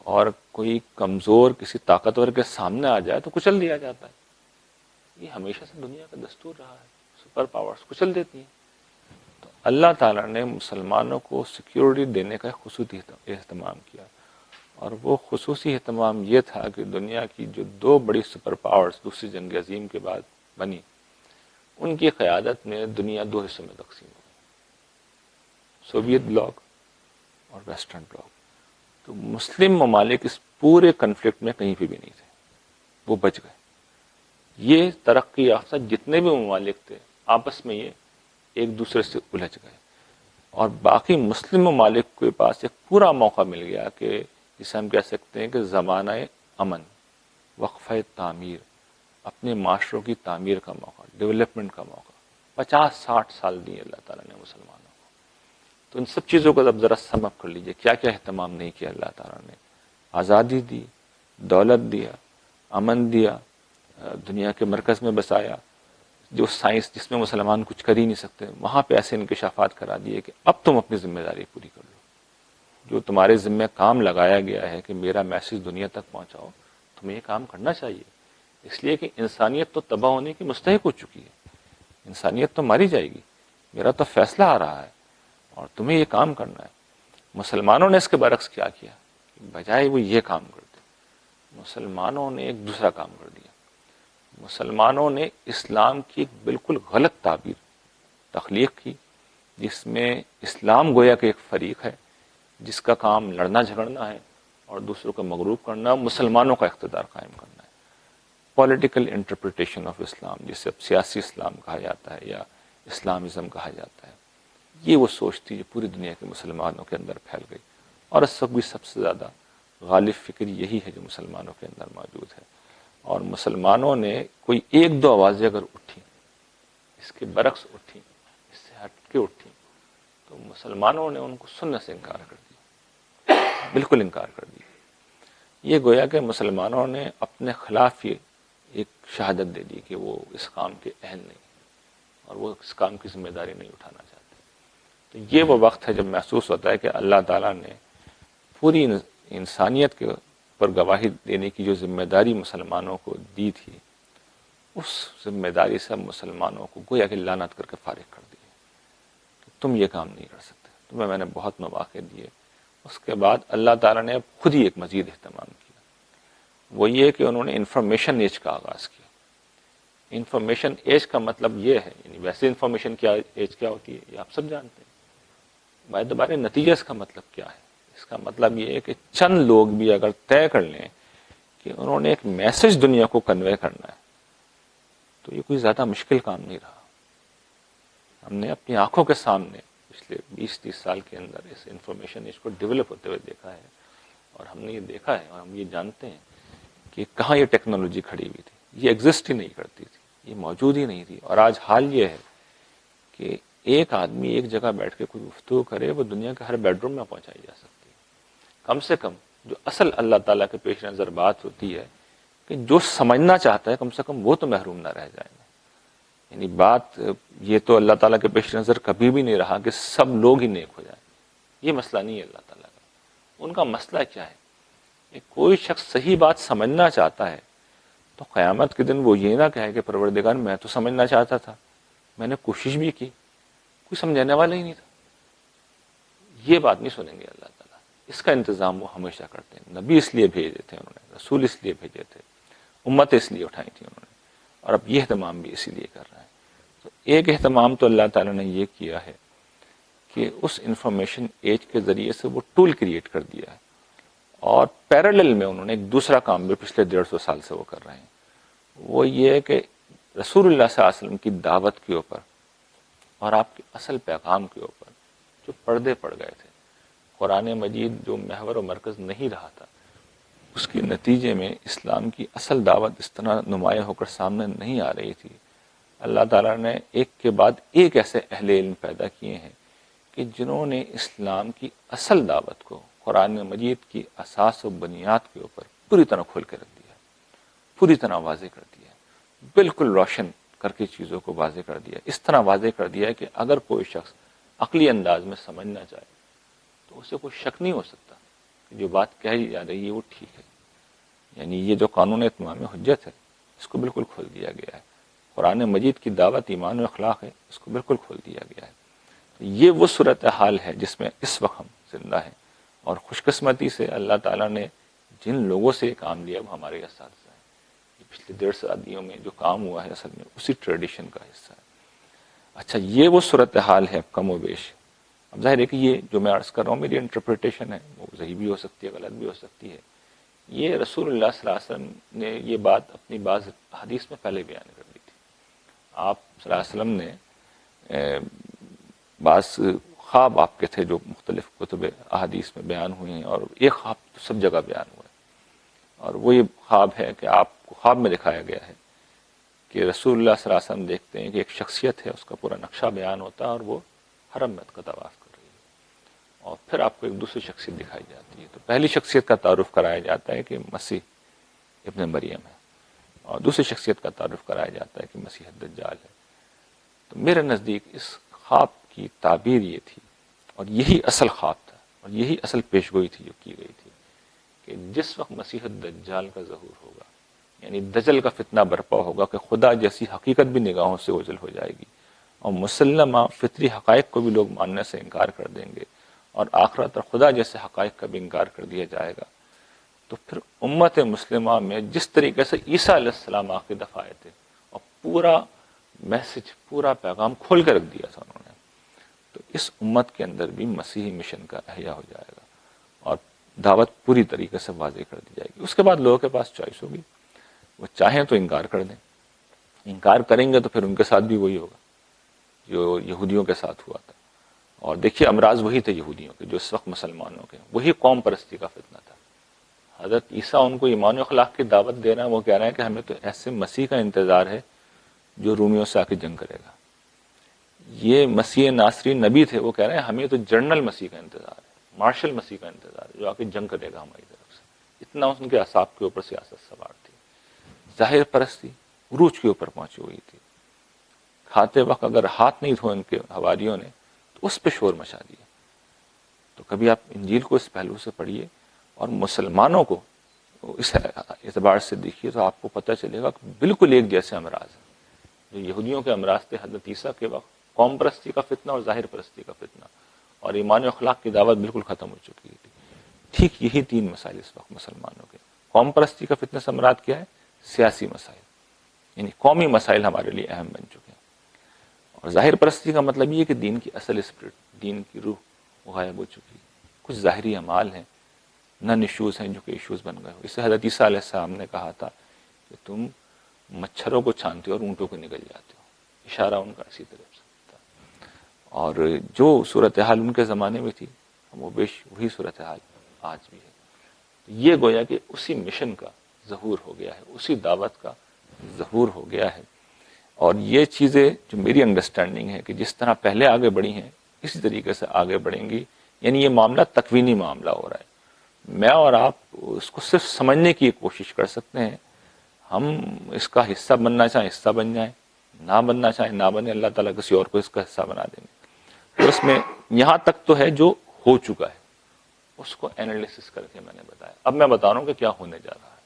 اور کوئی کمزور کسی طاقتور کے سامنے آ جائے تو کچل دیا جاتا ہے. یہ ہمیشہ سے دنیا کا دستور رہا ہے، سپر پاورز کچل دیتی ہیں. تو اللہ تعالیٰ نے مسلمانوں کو سیکیورٹی دینے کا خصوصی اہتمام کیا، اور وہ خصوصی اہتمام یہ تھا کہ دنیا کی جو دو بڑی سپر پاورز دوسری جنگ عظیم کے بعد بنی، ان کی قیادت میں دنیا دو حصوں میں تقسیم ہو گئی، سوویت بلاک اور ویسٹرن بلاک. تو مسلم ممالک اس پورے کنفلکٹ میں کہیں پہ بھی نہیں تھے، وہ بچ گئے. یہ ترقی یافتہ جتنے بھی ممالک تھے آپس میں یہ ایک دوسرے سے الجھ گئے، اور باقی مسلم ممالک کے پاس ایک پورا موقع مل گیا کہ جسے ہم کہہ سکتے ہیں کہ زمانہ امن، وقفہ تعمیر، اپنے معاشروں کی تعمیر کا موقع، ڈیولپمنٹ کا موقع. 50-60 سال دیے اللہ تعالیٰ نے مسلمانوں کو. تو ان سب چیزوں کو اب ذرا سم اپ کر لیجئے، کیا کیا اہتمام نہیں کیا اللہ تعالیٰ نے. آزادی دی، دولت دیا، امن دیا، دنیا کے مرکز میں بسایا. جو سائنس جس میں مسلمان کچھ کر ہی نہیں سکتے وہاں پہ ایسے انکشافات کرا دیے کہ اب تم اپنی ذمہ داری پوری کر لو. جو تمہارے ذمہ کام لگایا گیا ہے کہ میرا میسج دنیا تک پہنچاؤ، تمہیں یہ کام کرنا چاہیے. اس لیے کہ انسانیت تو تباہ ہونے کی مستحق ہو چکی ہے، انسانیت تو ماری جائے گی. میرا تو فیصلہ آ رہا ہے اور تمہیں یہ کام کرنا ہے. مسلمانوں نے اس کے برعکس کیا کیا؟ بجائے وہ یہ کام کرتے، مسلمانوں نے ایک دوسرا کام کر دیا. مسلمانوں نے اسلام کی ایک بالکل غلط تعبیر تخلیق کی، جس میں اسلام گویا کہ ایک فریق ہے جس کا کام لڑنا جھگڑنا ہے اور دوسروں کو مغلوب کرنا، مسلمانوں کا اقتدار قائم کرنا ہے. پولیٹیکل انٹرپریٹیشن آف اسلام، جسے اب سیاسی اسلام کہا جاتا ہے یا اسلامزم کہا جاتا ہے. یہ وہ سوچ تھی جو پوری دنیا کے مسلمانوں کے اندر پھیل گئی، اور اس وقت بھی سب سے زیادہ غالب فکر یہی ہے جو مسلمانوں کے اندر موجود ہے. اور مسلمانوں نے کوئی ایک دو آوازیں اگر اٹھی، اس کے برعکس اٹھی، اس سے ہٹ کے اٹھی، تو مسلمانوں نے ان کو سننے سے انکار کر دیا، بالکل انکار کر دیا. یہ گویا کہ مسلمانوں نے اپنے خلاف یہ ایک شہادت دے دی کہ وہ اس کام کے اہل نہیں اور وہ اس کام کی ذمہ داری نہیں اٹھانا چاہتے. تو یہ وہ وقت ہے جب محسوس ہوتا ہے کہ اللہ تعالیٰ نے پوری انسانیت کے پر گواہی دینے کی جو ذمہ داری مسلمانوں کو دی تھی، اس ذمہ داری سے مسلمانوں کو گویا کہ لعنت کر کے فارغ کر دیا کہ تم یہ کام نہیں کر سکتے، تمہیں میں نے بہت مواقع دیے. اس کے بعد اللہ تعالیٰ نے خود ہی ایک مزید اہتمام کیا، وہ یہ کہ انہوں نے انفارمیشن ایج کا آغاز کیا. انفارمیشن ایج کا مطلب یہ ہے، یعنی ویسے انفارمیشن کیا ایج کیا ہوتی ہے یہ آپ سب جانتے ہیں. بائی دوبارہ نتیجہ اس کا مطلب کیا ہے؟ اس کا مطلب یہ ہے کہ چند لوگ بھی اگر طے کر لیں کہ انہوں نے ایک میسج دنیا کو کنوے کرنا ہے تو یہ کوئی زیادہ مشکل کام نہیں رہا. ہم نے اپنی آنکھوں کے سامنے پچھلے 20-30 سال کے اندر اس انفارمیشن ایج کو ڈیولپ ہوتے ہوئے دیکھا ہے، اور ہم نے یہ دیکھا ہے اور ہم یہ جانتے ہیں کہ کہاں یہ ٹیکنالوجی کھڑی ہوئی تھی. یہ ایگزسٹ ہی نہیں کرتی تھی، یہ موجود ہی نہیں تھی. اور آج حال یہ ہے کہ ایک آدمی ایک جگہ بیٹھ کے کوئی گفتگو کرے وہ دنیا کے ہر بیڈ روم میں پہنچائی جا سکتی ہے. کم سے کم جو اصل اللہ تعالیٰ کے پیش نظر بات ہوتی ہے کہ جو سمجھنا چاہتا ہے کم سے کم وہ تو محروم نہ رہ جائے. یعنی بات یہ تو اللہ تعالیٰ کے پیش نظر کبھی بھی نہیں رہا کہ سب لوگ ہی نیک ہو جائیں، یہ مسئلہ نہیں ہے اللہ تعالیٰ کا. ان کا مسئلہ کیا ہے کہ کوئی شخص صحیح بات سمجھنا چاہتا ہے تو قیامت کے دن وہ یہ نہ کہے کہ پروردگار میں تو سمجھنا چاہتا تھا، میں نے کوشش بھی کی، کوئی سمجھانے والا ہی نہیں تھا. یہ بات نہیں سنیں گے اللہ تعالیٰ. اس کا انتظام وہ ہمیشہ کرتے ہیں. نبی اس لیے بھیجے تھے انہوں نے، رسول اس لیے بھیجے تھے، امت اس لیے اٹھائی تھی انہوں نے، اور اب یہ اہتمام بھی اسی لیے کر رہے ہیں. تو ایک اہتمام تو اللہ تعالیٰ نے یہ کیا ہے کہ اس انفارمیشن ایج کے ذریعے سے وہ ٹول کریٹ کر دیا ہے، اور پیرالل میں انہوں نے ایک دوسرا کام بھی پچھلے 150 سال سے وہ کر رہے ہیں. وہ یہ ہے کہ رسول اللہ صلی اللہ علیہ وسلم کی دعوت کے اوپر اور آپ کے اصل پیغام کے اوپر جو پردے پڑ گئے تھے، قرآن مجید جو محور و مرکز نہیں رہا تھا، اس کے نتیجے میں اسلام کی اصل دعوت اس طرح نمایاں ہو کر سامنے نہیں آ رہی تھی. اللہ تعالیٰ نے ایک کے بعد ایک ایسے اہل علم پیدا کیے ہیں کہ جنہوں نے اسلام کی اصل دعوت کو قرآن مجید کی اساس و بنیاد کے اوپر پوری طرح کھول کے رکھ دیا، پوری طرح واضح کر دیا، بالکل روشن کر کے چیزوں کو واضح کر دیا. اس طرح واضح کر دیا کہ اگر کوئی شخص عقلی انداز میں سمجھنا چاہے تو اسے کوئی شک نہیں ہو سکتا کہ جو بات کہی جا رہی ہے وہ ٹھیک ہے. یعنی یہ جو قانون اتمام حجت ہے اس کو بالکل کھول دیا گیا ہے. قرآن مجید کی دعوت ایمان و اخلاق ہے، اس کو بالکل کھول دیا گیا ہے. یہ وہ صورتحال ہے جس میں اس وقت ہم زندہ ہیں، اور خوش قسمتی سے اللہ تعالیٰ نے جن لوگوں سے یہ کام لیا وہ ہمارے اساتذہ ہیں. پچھلے 1.5 صدیوں میں جو کام ہوا ہے اصل میں اسی ٹریڈیشن کا حصہ ہے. اچھا، یہ وہ صورتحال ہے کم و بیش. اب ظاہر ہے کہ یہ جو میں عرض کر رہا ہوں میری انٹرپریٹیشن ہے، وہ صحیح بھی ہو سکتی ہے، غلط بھی ہو سکتی ہے. یہ رسول اللہ صلی اللہ علیہ وسلم نے یہ بات اپنی بعض حدیث میں پہلے بیان کر دی تھی. آپ صلی اللہ علیہ وسلم نے بعض خواب آپ کے تھے جو مختلف کتب احادیث میں بیان ہوئے ہیں، اور ایک خواب تو سب جگہ بیان ہوا ہے، اور وہ یہ خواب ہے کہ آپ کو خواب میں دکھایا گیا ہے کہ رسول اللہ صلی اللہ علیہ وسلم دیکھتے ہیں کہ ایک شخصیت ہے، اس کا پورا نقشہ بیان ہوتا ہے اور وہ حرم میں کا طواف کر رہی ہے، اور پھر آپ کو ایک دوسری شخصیت دکھائی جاتی ہے. تو پہلی شخصیت کا تعارف کرایا جاتا ہے کہ مسیح ابن مریم ہے، اور دوسری شخصیت کا تعارف کرایا جاتا ہے کہ مسیح الدجال ہے. تو میرے نزدیک اس خواب کی تعبیر یہ تھی، اور یہی اصل خواب تھا، اور یہی اصل پیشگوئی تھی جو کی گئی تھی، کہ جس وقت مسیح الدجال کا ظہور ہوگا، یعنی دجل کا فتنہ برپا ہوگا کہ خدا جیسی حقیقت بھی نگاہوں سے اوجھل ہو جائے گی، اور مسلمہ فطری حقائق کو بھی لوگ ماننے سے انکار کر دیں گے، اور آخرت اور خدا جیسے حقائق کا بھی انکار کر دیا جائے گا. تو پھر امت مسلمہ میں جس طریقے سے عیسیٰ علیہ السلام آخری دفعہ آئے تھے اور پورا میسج، پورا پیغام کھول کے رکھ دیا تھا انہوں نے، تو اس امت کے اندر بھی مسیحی مشن کا احیاء ہو جائے گا، اور دعوت پوری طریقے سے واضح کر دی جائے گی. اس کے بعد لوگوں کے پاس چوائس ہوگی، وہ چاہیں تو انکار کر دیں، انکار کریں گے تو پھر ان کے ساتھ بھی وہی ہوگا جو یہودیوں کے ساتھ ہوا تھا. اور دیکھیے امراض وہی تھے یہودیوں کے جو اس وقت مسلمانوں کے، وہی قوم پرستی کا فتنہ تھا. حضرت عیسیٰ ان کو ایمان و اخلاق کی دعوت دے رہے ہیں، وہ کہہ رہے ہیں کہ ہمیں تو ایسے مسیح کا انتظار ہے جو رومیوں سے آ کے جنگ کرے گا. یہ مسیح ناصری نبی تھے، وہ کہہ رہے ہیں ہمیں تو جنرل مسیح کا انتظار ہے، مارشل مسیح کا انتظار ہے جو آ کے جنگ کرے گا ہماری طرف سے. اتنا ان کے اعصاب کے اوپر سیاست سوار تھی. ظاہر پرستی عروج کے اوپر پہنچی ہوئی تھی. کھاتے وقت اگر ہاتھ نہیں دھوئے ان کے حواریوں نے تو اس پہ شور مچا دیا. تو کبھی آپ انجیل کو اس پہلو سے پڑھیے اور مسلمانوں کو اس اعتبار سے دیکھیے تو آپ کو پتہ چلے گا کہ بالکل ایک جیسے امراض ہیں. جو یہودیوں کے امراض تھے حضرت عیسیٰ کے وقت، قوم پرستی کا فتنہ اور ظاہر پرستی کا فتنہ، اور ایمان و اخلاق کی دعوت بالکل ختم ہو چکی تھی. ٹھیک یہی 3 مسائل اس وقت مسلمانوں کے. قوم پرستی کا فتنہ سے مراد کیا ہے؟ سیاسی مسائل، یعنی قومی مسائل ہمارے لیے اہم بن چکے ہیں. اور ظاہر پرستی کا مطلب یہ کہ دین کی اصل اسپرٹ، دین کی روح غائب ہو چکی. کچھ ظاہری اعمال ہیں، نن ایشوز ہیں جو کہ ایشوز بن گئے ہو. اس سے حضرت عیسیٰ علیہ السلام نے کہا تھا کہ تم مچھروں کو چھانتے ہو اور اونٹوں کو نگل جاتے ہو. اشارہ ان کا اسی طرح سے تھا. اور جو صورتحال ان کے زمانے میں تھی وہ وہی صورتحال آج بھی ہے. یہ گویا کہ اسی مشن کا ظہور ہو گیا ہے، اسی دعوت کا ظہور ہو گیا ہے. اور یہ چیزیں جو میری انڈرسٹینڈنگ ہے کہ جس طرح پہلے آگے بڑھی ہیں اسی طریقے سے آگے بڑھیں گی. یعنی یہ معاملہ تکوینی معاملہ ہو رہا ہے. میں اور آپ اس کو صرف سمجھنے کی کوشش کر سکتے ہیں. ہم اس کا حصہ بننا چاہیں حصہ بن جائیں، نہ بننا چاہیں نہ بنے، اللہ تعالیٰ کسی اور کو اس کا حصہ بنا دیں گے. تو اس میں یہاں تک تو ہے جو ہو چکا ہے، اس کو انالیسس کر کے میں نے بتایا. اب میں بتا رہا ہوں کہ کیا ہونے جا رہا ہے،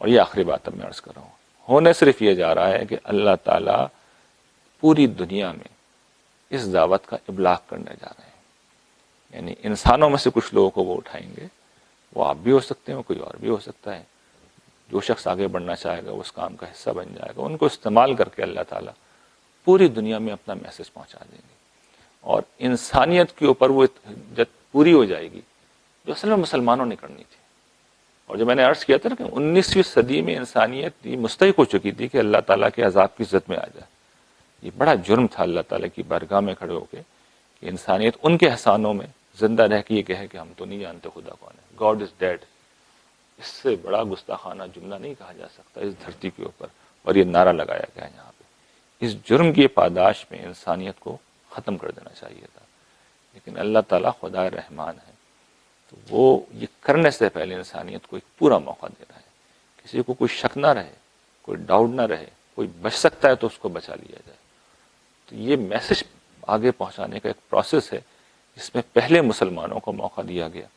اور یہ آخری بات اب میں عرض کر رہا ہوں. ہونے صرف یہ جا رہا ہے کہ اللہ تعالیٰ پوری دنیا میں اس دعوت کا ابلاغ کرنے جا رہے ہیں. یعنی انسانوں میں سے کچھ لوگوں کو وہ اٹھائیں گے، وہ آپ بھی ہو سکتے ہیں، وہ کوئی اور بھی ہو سکتا ہے. جو شخص آگے بڑھنا چاہے گا وہ اس کام کا حصہ بن جائے گا. ان کو استعمال کر کے اللہ تعالیٰ پوری دنیا میں اپنا میسج پہنچا دیں گے، اور انسانیت کے اوپر وہ جب پوری ہو جائے گی جو اصل میں مسلمانوں نے کرنی تھی. اور جو میں نے عرض کیا تھا نا کہ 19ویں صدی میں انسانیت یہ مستحق ہو چکی تھی کہ اللہ تعالیٰ کے عذاب کی زد میں آ جائے. یہ بڑا جرم تھا اللہ تعالیٰ کی بارگاہ میں کھڑے ہو کے کہ انسانیت ان کے احسانوں میں زندہ رہ کے یہ کہے کہ ہم تو نہیں جانتے خدا کون ہے، گاڈ از ڈیڈ. اس سے بڑا گستاخانہ جملہ نہیں کہا جا سکتا اس دھرتی کے اوپر، اور یہ نعرہ لگایا گیا یہاں پہ. اس جرم کی پاداش میں انسانیت کو ختم کر دینا چاہیے تھا. لیکن اللہ تعالیٰ خدا رحمان ہے، تو وہ یہ کرنے سے پہلے انسانیت کو ایک پورا موقع دے رہا ہے. کسی کو کوئی شک نہ رہے، کوئی ڈاؤٹ نہ رہے، کوئی بچ سکتا ہے تو اس کو بچا لیا جائے. تو یہ میسج آگے پہنچانے کا ایک پروسیس ہے جس میں پہلے مسلمانوں کو موقع دیا گیا.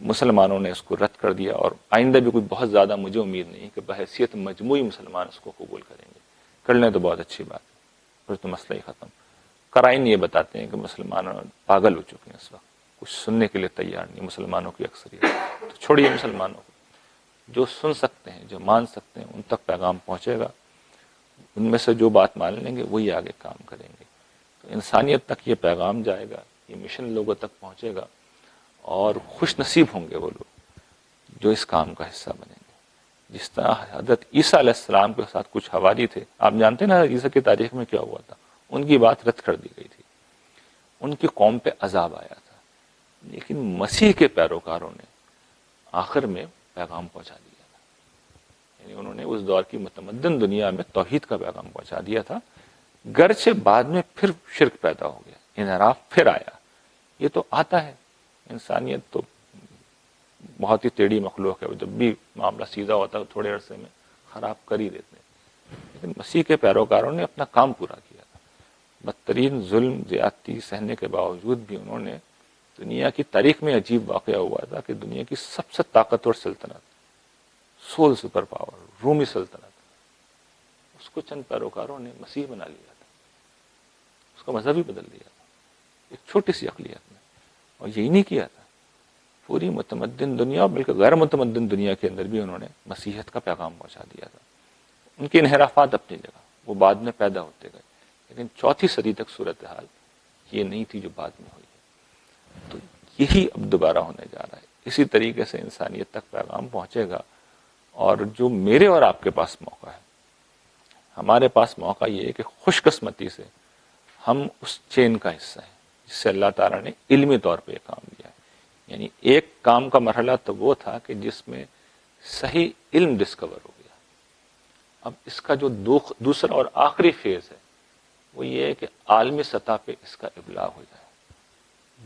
مسلمانوں نے اس کو رد کر دیا، اور آئندہ بھی کوئی بہت زیادہ مجھے امید نہیں کہ بحیثیت مجموعی مسلمان اس کو قبول کریں گے. کر لیں تو بہت اچھی بات ہے، پھر تو مسئلہ ہی ختم. قرائن یہ بتاتے ہیں کہ مسلمان پاگل ہو چکے ہیں اس وقت، کچھ سننے کے لیے تیار نہیں مسلمانوں کی اکثریت. تو چھوڑیے مسلمانوں کو، جو سن سکتے ہیں، جو مان سکتے ہیں، ان تک پیغام پہنچے گا. ان میں سے جو بات مان لیں گے وہی آگے کام کریں گے. تو انسانیت تک یہ پیغام جائے گا، یہ مشن لوگوں تک پہنچے گا، اور خوش نصیب ہوں گے وہ لوگ جو اس کام کا حصہ بنیں گے. جس طرح حضرت عیسیٰ علیہ السلام کے ساتھ کچھ حواری تھے، آپ جانتے ہیں نا عیسیٰ کی تاریخ میں کیا ہوا تھا. ان کی بات رد کر دی گئی تھی، ان کی قوم پہ عذاب آیا تھا. لیکن مسیح کے پیروکاروں نے آخر میں پیغام پہنچا دیا تھا. یعنی انہوں نے اس دور کی متمدن دنیا میں توحید کا پیغام پہنچا دیا تھا. گرچہ بعد میں پھر شرک پیدا ہو گیا، انحراف پھر آیا. یہ تو آتا ہے، انسانیت تو بہت ہی ٹیڑھی مخلوق ہے، جب بھی معاملہ سیدھا ہوتا ہے تھوڑے عرصے میں خراب کر ہی دیتے ہیں. لیکن مسیح کے پیروکاروں نے اپنا کام پورا کیا تھا. بدترین ظلم زیادتی سہنے کے باوجود بھی انہوں نے، دنیا کی تاریخ میں عجیب واقعہ ہوا تھا کہ دنیا کی سب سے طاقتور سلطنت، سول سپر پاور، رومی سلطنت، اس کو چند پیروکاروں نے مسیح بنا لیا تھا، اس کا مذہب ہی بدل دیا تھا ایک چھوٹی سی اقلیت نے. اور یہی نہیں کیا تھا، پوری متمدن دنیا، بلکہ غیر متمدن دنیا کے اندر بھی انہوں نے مسیحیت کا پیغام پہنچا دیا تھا. ان کے انحرافات اپنی جگہ، وہ بعد میں پیدا ہوتے گئے. لیکن چوتھی صدی تک صورتحال یہ نہیں تھی جو بعد میں ہوئی ہے. تو یہی اب دوبارہ ہونے جا رہا ہے. اسی طریقے سے انسانیت تک پیغام پہنچے گا. اور جو میرے اور آپ کے پاس موقع ہے، ہمارے پاس موقع یہ ہے کہ خوش قسمتی سے ہم اس چین کا حصہ ہیں جس سے اللہ تعالیٰ نے علمی طور پہ یہ کام دیا ہے. یعنی ایک کام کا مرحلہ تو وہ تھا کہ جس میں صحیح علم ڈسکور ہو گیا. اب اس کا جو دوسرا اور آخری فیز ہے وہ یہ ہے کہ عالمی سطح پہ اس کا ابلاغ ہو جائے،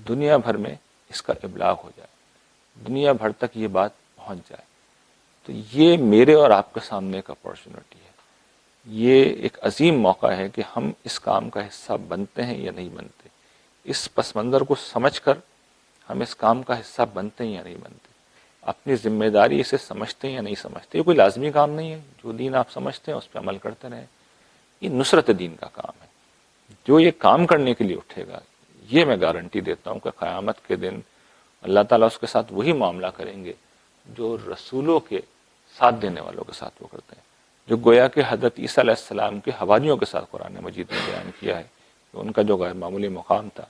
دنیا بھر میں اس کا ابلاغ ہو جائے، دنیا بھر تک یہ بات پہنچ جائے. تو یہ میرے اور آپ کے سامنے ایک اپارچونٹی ہے. یہ ایک عظیم موقع ہے کہ ہم اس کام کا حصہ بنتے ہیں یا نہیں بنتے. اس پس منظر کو سمجھ کر ہم اس کام کا حصہ بنتے ہیں یا نہیں بنتے، اپنی ذمہ داری اسے سمجھتے ہیں یا نہیں سمجھتے. یہ کوئی لازمی کام نہیں ہے، جو دین آپ سمجھتے ہیں اس پہ عمل کرتے رہیں. یہ نصرت دین کا کام ہے. جو یہ کام کرنے کے لیے اٹھے گا، یہ میں گارنٹی دیتا ہوں کہ قیامت کے دن اللہ تعالیٰ اس کے ساتھ وہی معاملہ کریں گے جو رسولوں کے ساتھ دینے والوں کے ساتھ وہ کرتے ہیں. جو گویا کہ حضرت عیسیٰ علیہ السلام کے حواریوں کے ساتھ قرآن مجید نے بیان کیا ہے کہ ان کا جو غیر معمولی مقام تھا،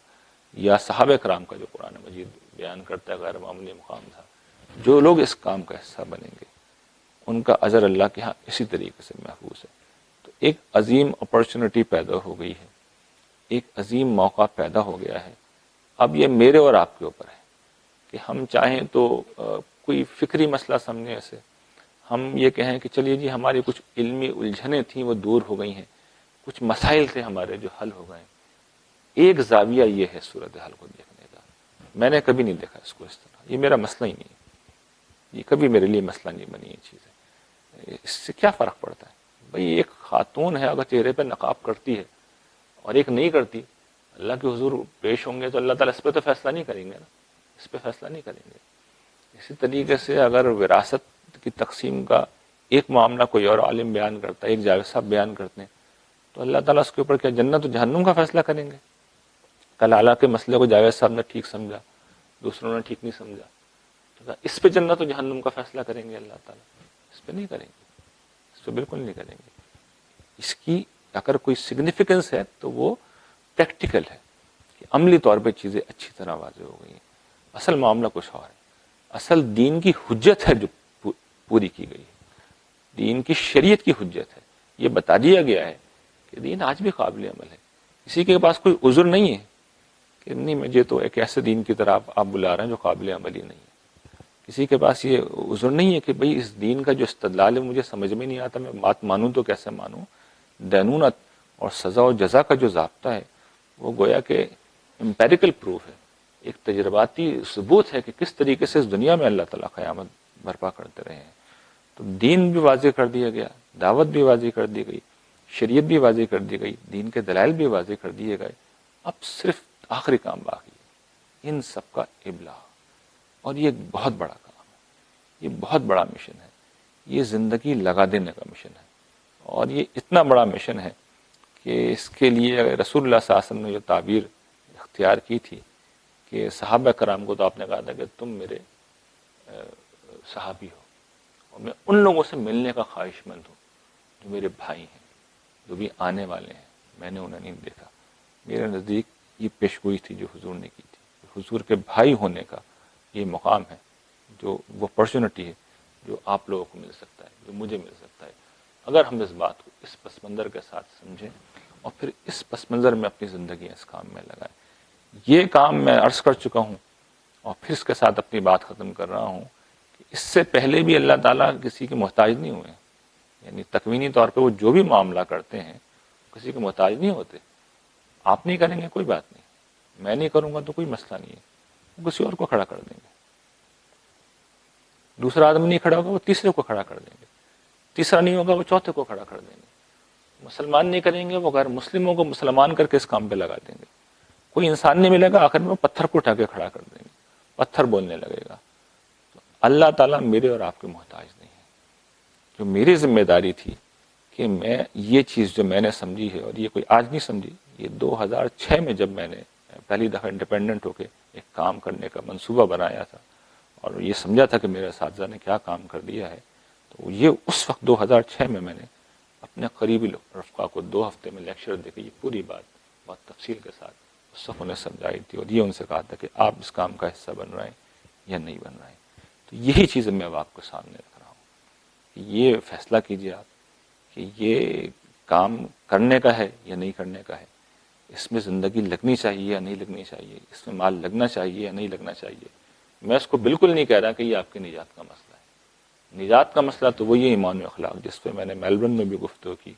یا صحابہ کرام کا جو قرآن مجید بیان کرتا ہے غیر معمولی مقام تھا. جو لوگ اس کام کا حصہ بنیں گے ان کا اجر اللہ کے ہاں اسی طریقے سے محفوظ ہے. تو ایک عظیم اپرچونٹی پیدا ہو گئی ہے، ایک عظیم موقع پیدا ہو گیا ہے. اب یہ میرے اور آپ کے اوپر ہے کہ ہم چاہیں تو کوئی فکری مسئلہ سمجھنے سے ہم یہ کہیں کہ چلیے جی ہماری کچھ علمی الجھنیں تھیں وہ دور ہو گئی ہیں، کچھ مسائل تھے ہمارے جو حل ہو گئے. ایک زاویہ یہ ہے صورتحال کو دیکھنے کا. میں نے کبھی نہیں دیکھا اس کو اس طرح. یہ میرا مسئلہ ہی نہیں ہے، یہ کبھی میرے لیے مسئلہ نہیں بنی یہ چیز ہے. اس سے کیا فرق پڑتا ہے بھئی؟ ایک خاتون ہے اگر چہرے پہ نقاب کرتی ہے اور ایک نہیں کرتی، اللہ کے حضور پیش ہوں گے تو اللہ تعالیٰ اس پہ تو فیصلہ نہیں کریں گے نا. اس پہ فیصلہ نہیں کریں گے۔ اسی طریقے سے اگر وراثت کی تقسیم کا ایک معاملہ کوئی اور عالم بیان کرتا ہے، ایک جاوید صاحب بیان کرتے ہیں، تو اللہ تعالیٰ اس کے اوپر کیا جنت و جہنم کا فیصلہ کریں گے؟ کلالہ کے مسئلے کو جاوید صاحب نے ٹھیک سمجھا، دوسروں نے ٹھیک نہیں سمجھا، تو اس پہ جنت و جہنم کا فیصلہ کریں گے اللہ تعالیٰ؟ اس پہ نہیں کریں گے، اس پہ بالکل نہیں کریں گے۔ اس کی اگر کوئی سگنیفیکنس ہے تو وہ پریکٹیکل ہے کہ عملی طور پہ چیزیں اچھی طرح واضح ہو گئی ہیں۔ اصل معاملہ کچھ اور ہے، اصل دین کی حجت ہے جو پوری کی گئی ہے، دین کی شریعت کی حجت ہے۔ یہ بتا دیا گیا ہے کہ دین آج بھی قابل عمل ہے، کسی کے پاس کوئی عذر نہیں ہے کہ نہیں مجھے تو ایک ایسے دین کی طرف آپ بلا رہے ہیں جو قابل عمل ہی نہیں ہے۔ کسی کے پاس یہ عذر نہیں ہے کہ بھئی اس دین کا جو استدلال ہے مجھے سمجھ میں نہیں آتا، میں بات مانوں تو کیسے مانوں۔ دینونت اور سزا و جزا کا جو ضابطہ ہے وہ گویا کہ امپیریکل پروف ہے، ایک تجرباتی ثبوت ہے کہ کس طریقے سے اس دنیا میں اللہ تعالیٰ قیامت برپا کرتے رہے ہیں۔ تو دین بھی واضح کر دیا گیا، دعوت بھی واضح کر دی گئی، شریعت بھی واضح کر دی گئی، دین کے دلائل بھی واضح کر دیے گئے۔ اب صرف آخری کام باقی ہے، ان سب کا ابلاغ، اور یہ ایک بہت بڑا کام ہے، یہ بہت بڑا مشن ہے، یہ زندگی لگا دینے کا مشن ہے، اور یہ اتنا بڑا مشن ہے کہ اس کے لیے رسول اللہ صلی اللہ علیہ وسلم نے جو تعبیر اختیار کی تھی کہ صحابہ کرام کو تو آپ نے کہا تھا کہ تم میرے صحابی ہو، اور میں ان لوگوں سے ملنے کا خواہش مند ہوں جو میرے بھائی ہیں، جو بھی آنے والے ہیں، میں نے انہیں نہیں دیکھا۔ میرے نزدیک یہ پیشگوئی تھی جو حضور نے کی تھی، حضور کے بھائی ہونے کا یہ مقام ہے، جو وہ اپرچونٹی ہے جو آپ لوگوں کو مل سکتا ہے، جو مجھے مل سکتا ہے، اگر ہم اس بات کو اس پس منظر کے ساتھ سمجھیں اور پھر اس پس منظر میں اپنی زندگی اس کام میں لگائیں۔ یہ کام میں عرض کر چکا ہوں اور پھر اس کے ساتھ اپنی بات ختم کر رہا ہوں کہ اس سے پہلے بھی اللہ تعالیٰ کسی کے محتاج نہیں ہوئے، یعنی تکوینی طور پہ وہ جو بھی معاملہ کرتے ہیں کسی کے محتاج نہیں ہوتے۔ آپ نہیں کریں گے کوئی بات نہیں، میں نہیں کروں گا تو کوئی مسئلہ نہیں ہے، وہ کسی اور کو کھڑا کر دیں گے، دوسرا آدمی نہیں کھڑا ہوگا وہ تیسرے کو کھڑا کر دیں گے، تیسرا نہیں ہوگا وہ چوتھے کو کھڑا کر دیں گے، مسلمان نہیں کریں گے وہ غیر مسلموں کو مسلمان کر کے اس کام پہ لگا دیں گے، کوئی انسان نہیں ملے گا آخر میں وہ پتھر کو اٹھا کے کھڑا کر دیں گے، پتھر بولنے لگے گا۔ تو اللہ تعالیٰ میرے اور آپ کے محتاج نہیں ہے۔ جو میری ذمہ داری تھی کہ میں یہ چیز جو میں نے سمجھی ہے، اور یہ کوئی آج نہیں سمجھی، یہ 2006 میں جب میں نے پہلی دفعہ انڈیپینڈنٹ ہو کے ایک کام کرنے کا منصوبہ بنایا تھا اور یہ سمجھا تھا کہ میرے اساتذہ نے کیا کام کر دیا ہے، تو یہ اس وقت 2006 میں نے اپنے قریبی رفقا کو 2 ہفتے میں لیکچر دے کے یہ پوری بات بہت تفصیل کے ساتھ اس وقت انہیں سمجھائی تھی، اور یہ ان سے کہا تھا کہ آپ اس کام کا حصہ بن رہے ہیں یا نہیں بن رہے ہیں۔ تو یہی چیزیں میں اب آپ کے سامنے رکھ رہا ہوں کہ یہ فیصلہ کیجیے آپ کہ یہ کام کرنے کا ہے یا نہیں کرنے کا ہے، اس میں زندگی لگنی چاہیے یا نہیں لگنی چاہیے، اس میں مال لگنا چاہیے یا نہیں لگنا چاہیے۔ میں اس کو بالکل نہیں کہہ رہا کہ یہ آپ کی نجات کا مسئلہ ہے، نجات کا مسئلہ تو وہی ہے ایمان و اخلاق، جس پہ میں نے میلبرن میں بھی گفتگو کی،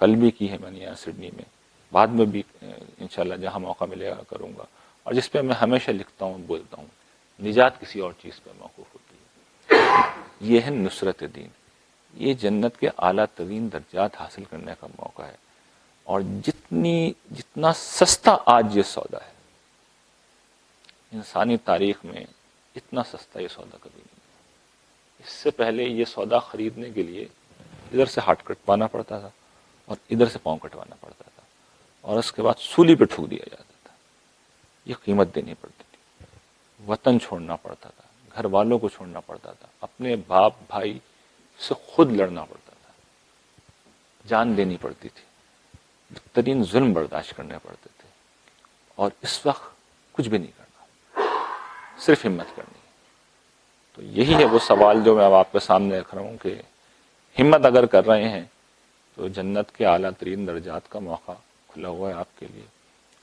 کل بھی کی ہے میں نے یہاں سڈنی میں، بعد میں بھی انشاءاللہ جہاں موقع ملے گا کروں گا، اور جس پہ میں ہمیشہ لکھتا ہوں بولتا ہوں، نجات کسی اور چیز پہ موقوف ہوتی ہے، یہ ہے نصرت دین، یہ جنت کے اعلیٰ ترین درجات حاصل کرنے کا موقع ہے، اور جتنا سستا آج یہ سودا ہے انسانی تاریخ میں، اتنا سستا یہ سودا کبھی نہیں۔ اس سے پہلے یہ سودا خریدنے کے لیے ادھر سے ہاتھ کٹوانا پڑتا تھا اور ادھر سے پاؤں کٹوانا پڑتا تھا، اور اس کے بعد سولی پہ ٹھوک دیا جاتا تھا، یہ قیمت دینی پڑتی تھی، وطن چھوڑنا پڑتا تھا، گھر والوں کو چھوڑنا پڑتا تھا، اپنے باپ بھائی سے خود لڑنا پڑتا تھا، جان دینی پڑتی تھی، بدترین ظلم برداشت کرنے پڑتے تھے، اور اس وقت کچھ بھی نہیں کرنا، صرف ہمت کرنی ہے۔ تو یہی ہے وہ سوال جو میں اب آپ کے سامنے رکھ رہا ہوں کہ ہمت اگر کر رہے ہیں تو جنت کے اعلیٰ ترین درجات کا موقع کھلا ہوا ہے آپ کے لیے،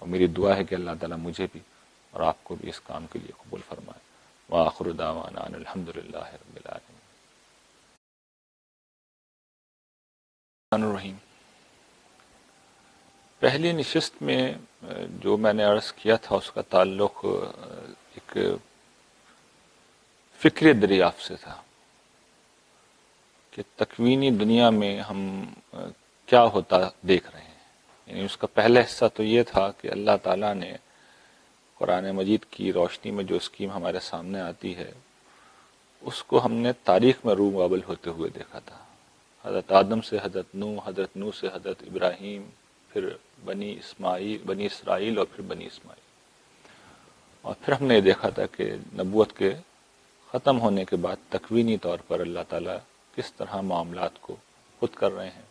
اور میری دعا ہے کہ اللہ تعالیٰ مجھے بھی اور آپ کو بھی اس کام کے لیے قبول فرمائے۔ وآخر دعوانا ان الحمدللہ رب العالمین۔ الرحیم، پہلی نشست میں جو میں نے عرض کیا تھا اس کا تعلق ایک فکری دریافت سے تھا کہ تکوینی دنیا میں ہم کیا ہوتا دیکھ رہے ہیں، یعنی اس کا پہلا حصہ تو یہ تھا کہ اللہ تعالیٰ نے قرآن مجید کی روشنی میں جو اسکیم ہمارے سامنے آتی ہے اس کو ہم نے تاریخ میں رومابل ہوتے ہوئے دیکھا تھا. حضرت آدم سے حضرت نوح سے حضرت ابراہیم، پھر بنی اسرائیل اور پھر بنی اسماعیل. اور پھر ہم نے یہ دیکھا تھا کہ نبوت کے ختم ہونے کے بعد تکوینی طور پر اللہ تعالیٰ کس طرح معاملات کو خود کر رہے ہیں.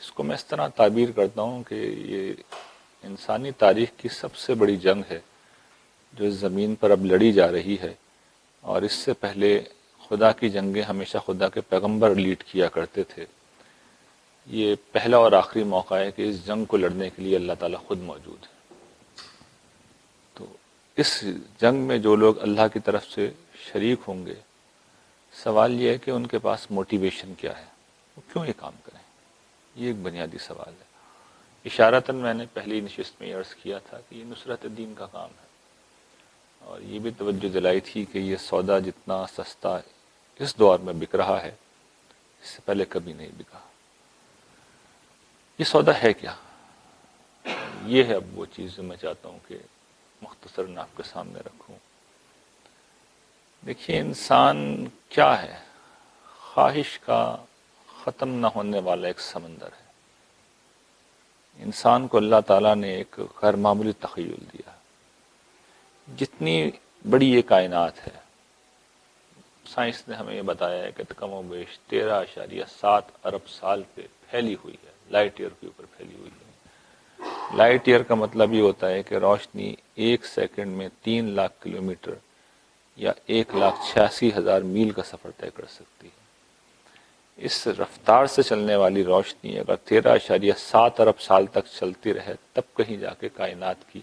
اس کو میں اس طرح تعبیر کرتا ہوں کہ یہ انسانی تاریخ کی سب سے بڑی جنگ ہے جو اس زمین پر اب لڑی جا رہی ہے. اور اس سے پہلے خدا کی جنگیں ہمیشہ خدا کے پیغمبر لیڈ کیا کرتے تھے. یہ پہلا اور آخری موقع ہے کہ اس جنگ کو لڑنے کے لیے اللہ تعالیٰ خود موجود ہے. تو اس جنگ میں جو لوگ اللہ کی طرف سے شریک ہوں گے، سوال یہ ہے کہ ان کے پاس موٹیویشن کیا ہے، وہ کیوں یہ کام کریں. یہ ایک بنیادی سوال ہے. اشارتاً میں نے پہلی نشست میں عرض کیا تھا کہ یہ نصرت دین کا کام ہے، اور یہ بھی توجہ دلائی تھی کہ یہ سودا جتنا سستا اس دور میں بک رہا ہے اس سے پہلے کبھی نہیں بکا. یہ سودا ہے کیا؟ یہ ہے اب وہ چیز جو میں چاہتا ہوں کہ مختصراً آپ کے سامنے رکھوں. دیکھیے، انسان کیا ہے؟ خواہش کا ختم نہ ہونے والا ایک سمندر ہے. انسان کو اللہ تعالیٰ نے ایک غیر معمولی تخیل دیا. جتنی بڑی یہ کائنات ہے، سائنس نے ہمیں یہ بتایا ہے کہ کم و بیش 13.7 ارب سال پہ پھیلی ہوئی ہے، لائٹ ایئر کے اوپر پھیلی ہوئی ہے. لائٹ ایئر کا مطلب یہ ہوتا ہے کہ روشنی 1 سیکنڈ میں 3 لاکھ کلومیٹر یا 1,86,000 میل کا سفر طے کر سکتی ہے. اس رفتار سے چلنے والی روشنی اگر 13.7 ارب سال تک چلتی رہے تب کہیں جا کے کائنات کی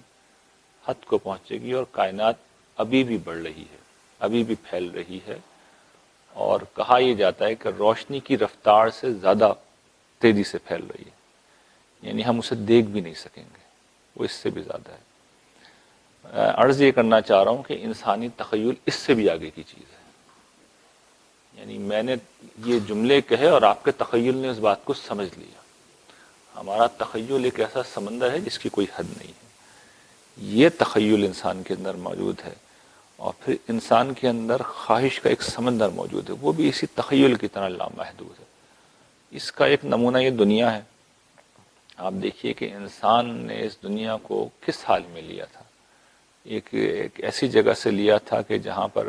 حد کو پہنچے گی. اور کائنات ابھی بھی بڑھ رہی ہے، ابھی بھی پھیل رہی ہے. اور کہا یہ جاتا ہے کہ روشنی کی رفتار سے زیادہ تیزی سے پھیل رہی ہے، یعنی ہم اسے دیکھ بھی نہیں سکیں گے، وہ اس سے بھی زیادہ ہے. عرض یہ کرنا چاہ رہا ہوں کہ انسانی تخیل اس سے بھی آگے کی چیز ہے. یعنی میں نے یہ جملے کہے اور آپ کے تخیل نے اس بات کو سمجھ لیا. ہمارا تخیل ایک ایسا سمندر ہے جس کی کوئی حد نہیں ہے. یہ تخیل انسان کے اندر موجود ہے. اور پھر انسان کے اندر خواہش کا ایک سمندر موجود ہے، وہ بھی اسی تخیل کی طرح لامحدود ہے. اس کا ایک نمونہ یہ دنیا ہے. آپ دیکھیے کہ انسان نے اس دنیا کو کس حال میں لیا تھا. ایک ایسی جگہ سے لیا تھا کہ جہاں پر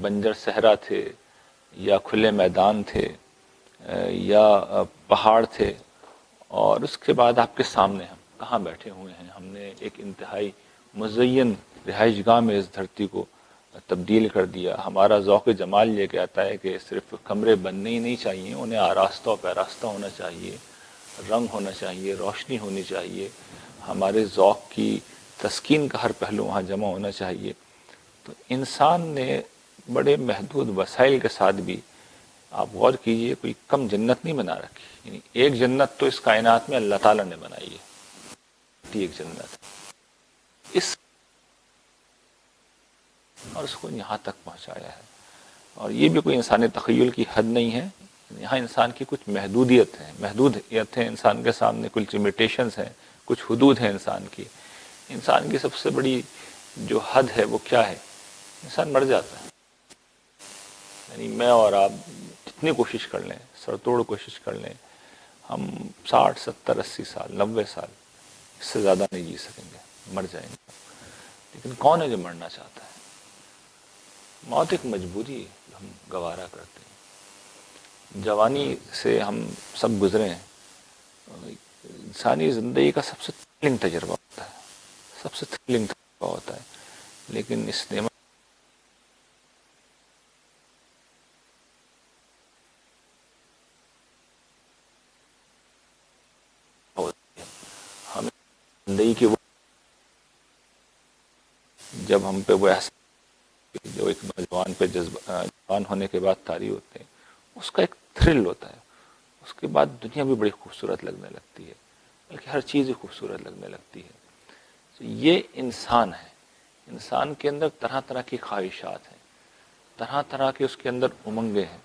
بنجر صحرا تھے یا کھلے میدان تھے یا پہاڑ تھے، اور اس کے بعد آپ کے سامنے ہم کہاں بیٹھے ہوئے ہیں. ہم نے ایک انتہائی مزین رہائش گاہ میں اس دھرتی کو تبدیل کر دیا. ہمارا ذوق جمال یہ کہتا ہے کہ صرف کمرے بننے ہی نہیں چاہیے، انہیں آراستہ و پیراستہ ہونا چاہیے، رنگ ہونا چاہیے، روشنی ہونی چاہیے، ہمارے ذوق کی تسکین کا ہر پہلو وہاں جمع ہونا چاہیے. تو انسان نے بڑے محدود وسائل کے ساتھ بھی، آپ غور کیجئے، کوئی کم جنت نہیں بنا رکھی. یعنی ایک جنت تو اس کائنات میں اللہ تعالیٰ نے بنائی ہے، ایک جنت اس، اور اس کو یہاں تک پہنچایا ہے. اور یہ بھی کوئی انسانی تخیل کی حد نہیں ہے. یہاں انسان کی کچھ محدودیت ہیں انسان کے سامنے، کچھ لمیٹیشنز ہیں، کچھ حدود ہیں انسان کی. انسان کی سب سے بڑی جو حد ہے وہ کیا ہے؟ انسان مر جاتا ہے. یعنی میں اور آپ جتنی کوشش کر لیں، سر توڑ کوشش کر لیں، ہم 60 70 80 سال 90 سال اس سے زیادہ نہیں جی سکیں گے، مر جائیں گے. لیکن کون ہے جو مرنا چاہتا ہے؟ موت ایک مجبوری ہے جو ہم گوارا کرتے ہیں. جوانی سے ہم سب گزرے ہیں. انسانی زندگی کا سب سے تھرلنگ تجربہ ہوتا ہے، سب سے تھرلنگ تجربہ ہوتا ہے. لیکن اس نعمت ہمیں زندگی کی وہ، جب ہم پہ وہ احساس جو ایک نوجوان پہ جوان ہونے کے بعد طاری ہوتے ہیں، اس کا ایک تھرل ہوتا ہے. اس کے بعد دنیا بھی بڑی خوبصورت لگنے لگتی ہے، بلکہ ہر چیز ہی خوبصورت لگنے لگتی ہے. تو یہ انسان ہے. انسان کے اندر طرح طرح کی خواہشات ہیں، طرح طرح کے اس کے اندر امنگیں ہیں.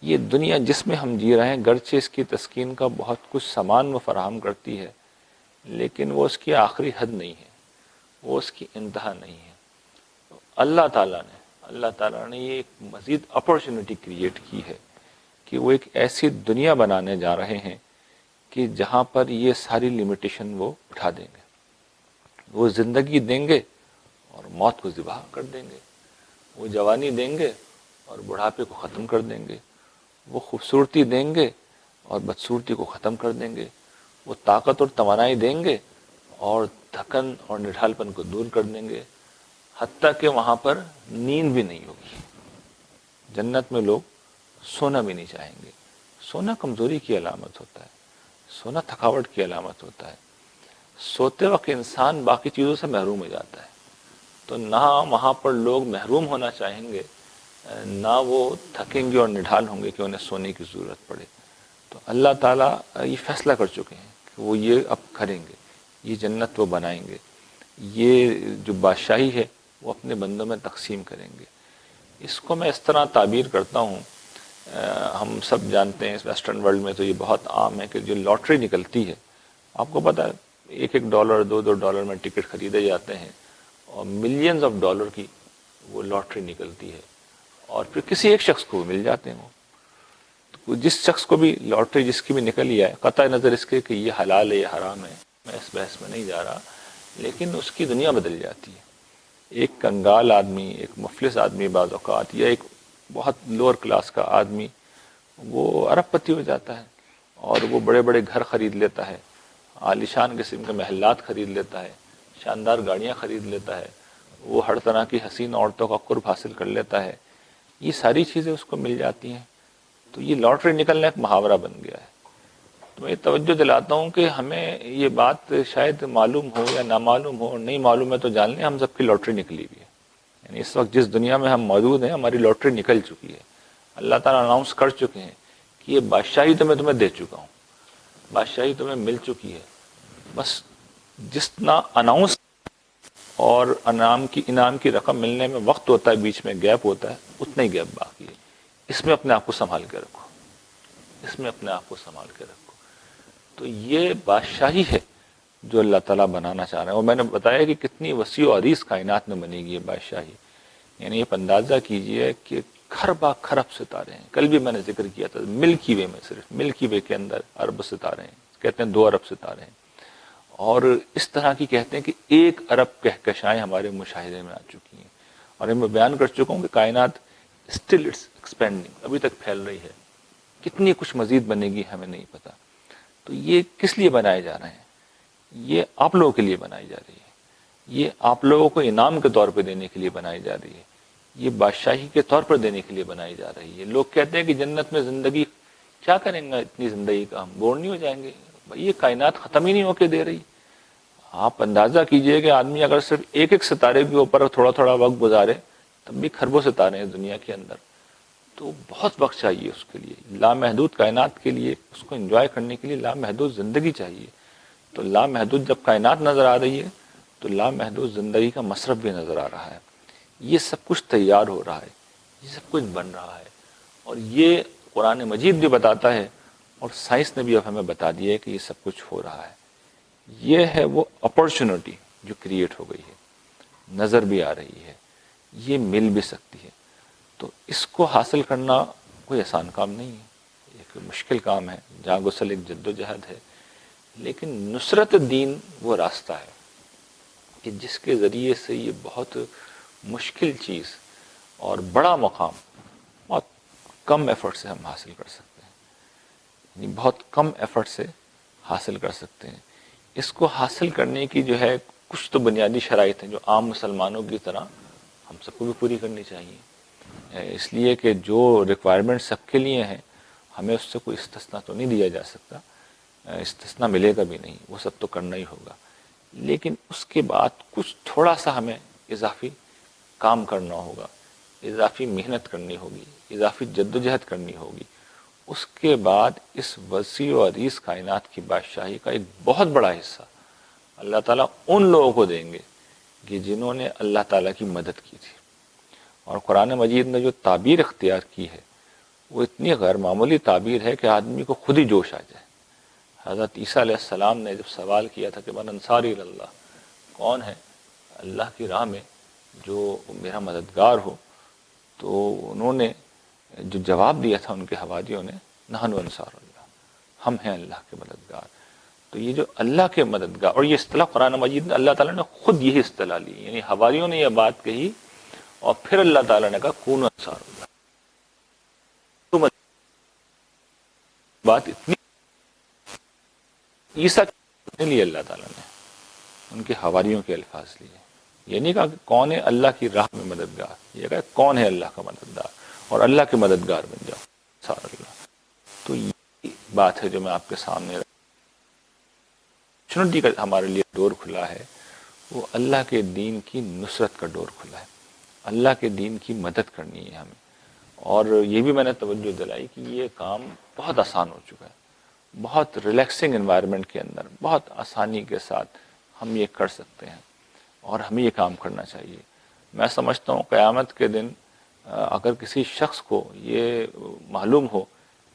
یہ دنیا جس میں ہم جی رہے ہیں گرچہ اس کی تسکین کا بہت کچھ سامان وہ فراہم کرتی ہے، لیکن وہ اس کی آخری حد نہیں ہے. وہ اس کی انتہا نہیں ہے۔ اللہ تعالیٰ نے یہ ایک مزید اپرچونٹی کریٹ کی ہے کہ وہ ایک ایسی دنیا بنانے جا رہے ہیں کہ جہاں پر یہ ساری لمیٹیشن وہ اٹھا دیں گے۔ وہ زندگی دیں گے اور موت کو ذبح کر دیں گے، وہ جوانی دیں گے اور بڑھاپے کو ختم کر دیں گے، وہ خوبصورتی دیں گے اور بدصورتی کو ختم کر دیں گے، وہ طاقت اور توانائی دیں گے اور تھکن اور نڈھالپن کو دور کر دیں گے، حتیٰ کہ وہاں پر نیند بھی نہیں ہوگی۔ جنت میں لوگ سونا بھی نہیں چاہیں گے۔ سونا کمزوری کی علامت ہوتا ہے، سونا تھکاوٹ کی علامت ہوتا ہے۔ سوتے وقت انسان باقی چیزوں سے محروم ہو جاتا ہے، تو نہ وہاں پر لوگ محروم ہونا چاہیں گے، نہ وہ تھکیں گے اور نڈھال ہوں گے کہ انہیں سونے کی ضرورت پڑے۔ تو اللہ تعالیٰ یہ فیصلہ کر چکے ہیں کہ وہ یہ اب کریں گے، یہ جنت وہ بنائیں گے، یہ جو بادشاہی ہے وہ اپنے بندوں میں تقسیم کریں گے۔ اس کو میں اس طرح تعبیر کرتا ہوں، ہم سب جانتے ہیں اس ویسٹرن ورلڈ میں تو یہ بہت عام ہے کہ جو لاٹری نکلتی ہے، آپ کو پتہ ہے $1 $2 میں ٹکٹ خریدے جاتے ہیں اور ملینز آف ڈالر کی وہ لاٹری نکلتی ہے، اور پھر کسی ایک شخص کو مل جاتے ہیں۔ وہ جس شخص کو بھی لاٹری جس کی بھی نکل آئے، قطع نظر اس کے کہ یہ حلال ہے یہ حرام ہے، میں اس بحث میں نہیں جا رہا، لیکن اس کی دنیا بدل جاتی ہے۔ ایک کنگال آدمی، ایک مفلس آدمی بعض اوقات، یا ایک بہت لوور کلاس کا آدمی، وہ ارب پتی ہو جاتا ہے اور وہ بڑے بڑے گھر خرید لیتا ہے، عالیشان قسم کے محلات خرید لیتا ہے، شاندار گاڑیاں خرید لیتا ہے، وہ ہر طرح کی حسین عورتوں کا قرب حاصل کر لیتا ہے، یہ ساری چیزیں اس کو مل جاتی ہیں۔ تو یہ لاٹری نکلنا ایک محاورہ بن گیا ہے۔ تو میں توجہ دلاتا ہوں کہ ہمیں یہ بات شاید معلوم ہو یا نہ معلوم ہو، نہیں معلوم ہے تو جان لیں ہم سب کی لاٹری نکلی ہوئی ہے۔ یعنی اس وقت جس دنیا میں ہم موجود ہیں ہماری لاٹری نکل چکی ہے۔ اللہ تعالیٰ اناؤنس کر چکے ہیں کہ یہ بادشاہی تو میں تمہیں دے چکا ہوں، بادشاہی تمہیں مل چکی ہے، بس جتنا اناؤنس اور انعام کی رقم ملنے میں وقت ہوتا ہے، بیچ میں گیپ ہوتا ہے، اتنا ہی گیپ باقی ہے۔ اس میں اپنے آپ کو سنبھال کے رکھو، اس میں اپنے آپ کو سنبھال کے رکھو۔ تو یہ بادشاہی ہے جو اللہ تعالیٰ بنانا چاہ رہے ہیں، اور میں نے بتایا کہ کتنی وسیع و عریض کائنات میں بنے گی یہ بادشاہی۔ یعنی آپ اندازہ کیجئے کہ کھربا کھرب ستارے ہیں۔ کل بھی میں نے ذکر کیا تھا ملکی وے میں، صرف ملکی وے کے اندر ارب ستارے ہیں، کہتے ہیں 2 ارب ستارے ہیں، اور اس طرح کی کہتے ہیں کہ 1 ارب کہکشائیں ہمارے مشاہدے میں آ چکی ہیں، اور میں بیان کر چکا ہوں کہ کائنات اسٹل اٹس ایکسپینڈنگ، ابھی تک پھیل رہی ہے، کتنی کچھ مزید بنے گی ہمیں نہیں پتا۔ تو یہ کس لیے بنائے جا رہے ہیں؟ یہ آپ لوگوں کے لیے بنائی جا رہی ہے، یہ آپ لوگوں کو انعام کے طور پہ دینے کے لیے بنائی جا رہی ہے، یہ بادشاہی کے طور پر دینے کے لیے بنائی جا رہی ہے۔ لوگ کہتے ہیں کہ جنت میں زندگی کیا کریں گے، اتنی زندگی کا ہم بور نہیں ہو جائیں گے؟ بھائی یہ کائنات ختم ہی نہیں ہو کے دے رہی۔ آپ اندازہ کیجئے کہ آدمی اگر صرف ایک ستارے کے اوپر تھوڑا تھوڑا وقت گزارے، تب بھی کھربوں ستارے ہیں دنیا کے اندر، تو بہت وقت چاہیے اس کے لیے، لامحدود کائنات کے لیے، اس کو انجوائے کرنے کے لیے لامحدود زندگی چاہیے۔ تو لامحدود جب کائنات نظر آ رہی ہے تو لامحدود زندگی کا مصرف بھی نظر آ رہا ہے۔ یہ سب کچھ تیار ہو رہا ہے، یہ سب کچھ بن رہا ہے، اور یہ قرآن مجید بھی بتاتا ہے، اور سائنس نے بھی اب ہمیں بتا دیا ہے کہ یہ سب کچھ ہو رہا ہے۔ یہ ہے وہ اپرچونٹی جو کریٹ ہو گئی ہے، نظر بھی آ رہی ہے، یہ مل بھی سکتی ہے۔ تو اس کو حاصل کرنا کوئی آسان کام نہیں ہے، ایک مشکل کام ہے، جاں گسل ایک جد و جہد ہے، لیکن نصرت دین وہ راستہ ہے کہ جس کے ذریعے سے یہ بہت مشکل چیز اور بڑا مقام بہت کم ایفرٹ سے ہم حاصل کر سکتے ہیں، یعنی بہت کم ایفرٹ سے حاصل کر سکتے ہیں۔ اس کو حاصل کرنے کی جو ہے کچھ تو بنیادی شرائط ہیں جو عام مسلمانوں کی طرح ہم سب کو بھی پوری کرنی چاہیے، اس لیے کہ جو ریکوائرمنٹ سب کے لیے ہیں ہمیں اس سے کوئی استثناء تو نہیں دیا جا سکتا، استثناء ملے گا بھی نہیں، وہ سب تو کرنا ہی ہوگا، لیکن اس کے بعد کچھ تھوڑا سا ہمیں اضافی کام کرنا ہوگا، اضافی محنت کرنی ہوگی، اضافی جدوجہد کرنی ہوگی۔ اس کے بعد اس وسیع و عریض کائنات کی بادشاہی کا ایک بہت بڑا حصہ اللہ تعالیٰ ان لوگوں کو دیں گے کہ جنہوں نے اللہ تعالیٰ کی مدد کی تھی۔ اور قرآن مجید نے جو تعبیر اختیار کی ہے وہ اتنی غیر معمولی تعبیر ہے کہ آدمی کو خود ہی جوش آ جائے۔ حضرت عیسیٰ علیہ السلام نے جب سوال کیا تھا کہ من انصاری اللہ، کون ہے اللہ کی راہ میں جو میرا مددگار ہو. تو انہوں نے جو جواب دیا تھا ان کے حواریوں نے، نحن انصار اللہ، ہم ہیں اللہ کے مددگار. تو یہ جو اللہ کے مددگار، اور یہ اصطلاح قرآن مجید میں اللہ تعالیٰ نے خود یہی اصطلاح لی، یعنی حواریوں نے یہ بات کہی اور پھر اللہ تعالیٰ نے کہا کون انصار اللہ. تو بات اتنی عیسیٰ نے لی، اللہ تعالیٰ نے ان کے حواریوں کے الفاظ لیے. یہ نہیں کہا کہ کون ہے اللہ کی راہ میں مددگار، یہ کہا کون ہے اللہ کا مددگار، اور اللہ کے مددگار بن جاؤ سارا اللہ. تو یہ بات ہے جو میں آپ کے سامنے اپرچونٹی کا ہمارے لیے ڈور کھلا ہے، وہ اللہ کے دین کی نصرت کا ڈور کھلا ہے. اللہ کے دین کی مدد کرنی ہے ہمیں. اور یہ بھی میں نے توجہ دلائی کہ یہ کام بہت آسان ہو چکا ہے، بہت ریلیکسنگ انوائرمنٹ کے اندر بہت آسانی کے ساتھ ہم یہ کر سکتے ہیں، اور ہمیں یہ کام کرنا چاہیے. میں سمجھتا ہوں قیامت کے دن اگر کسی شخص کو یہ معلوم ہو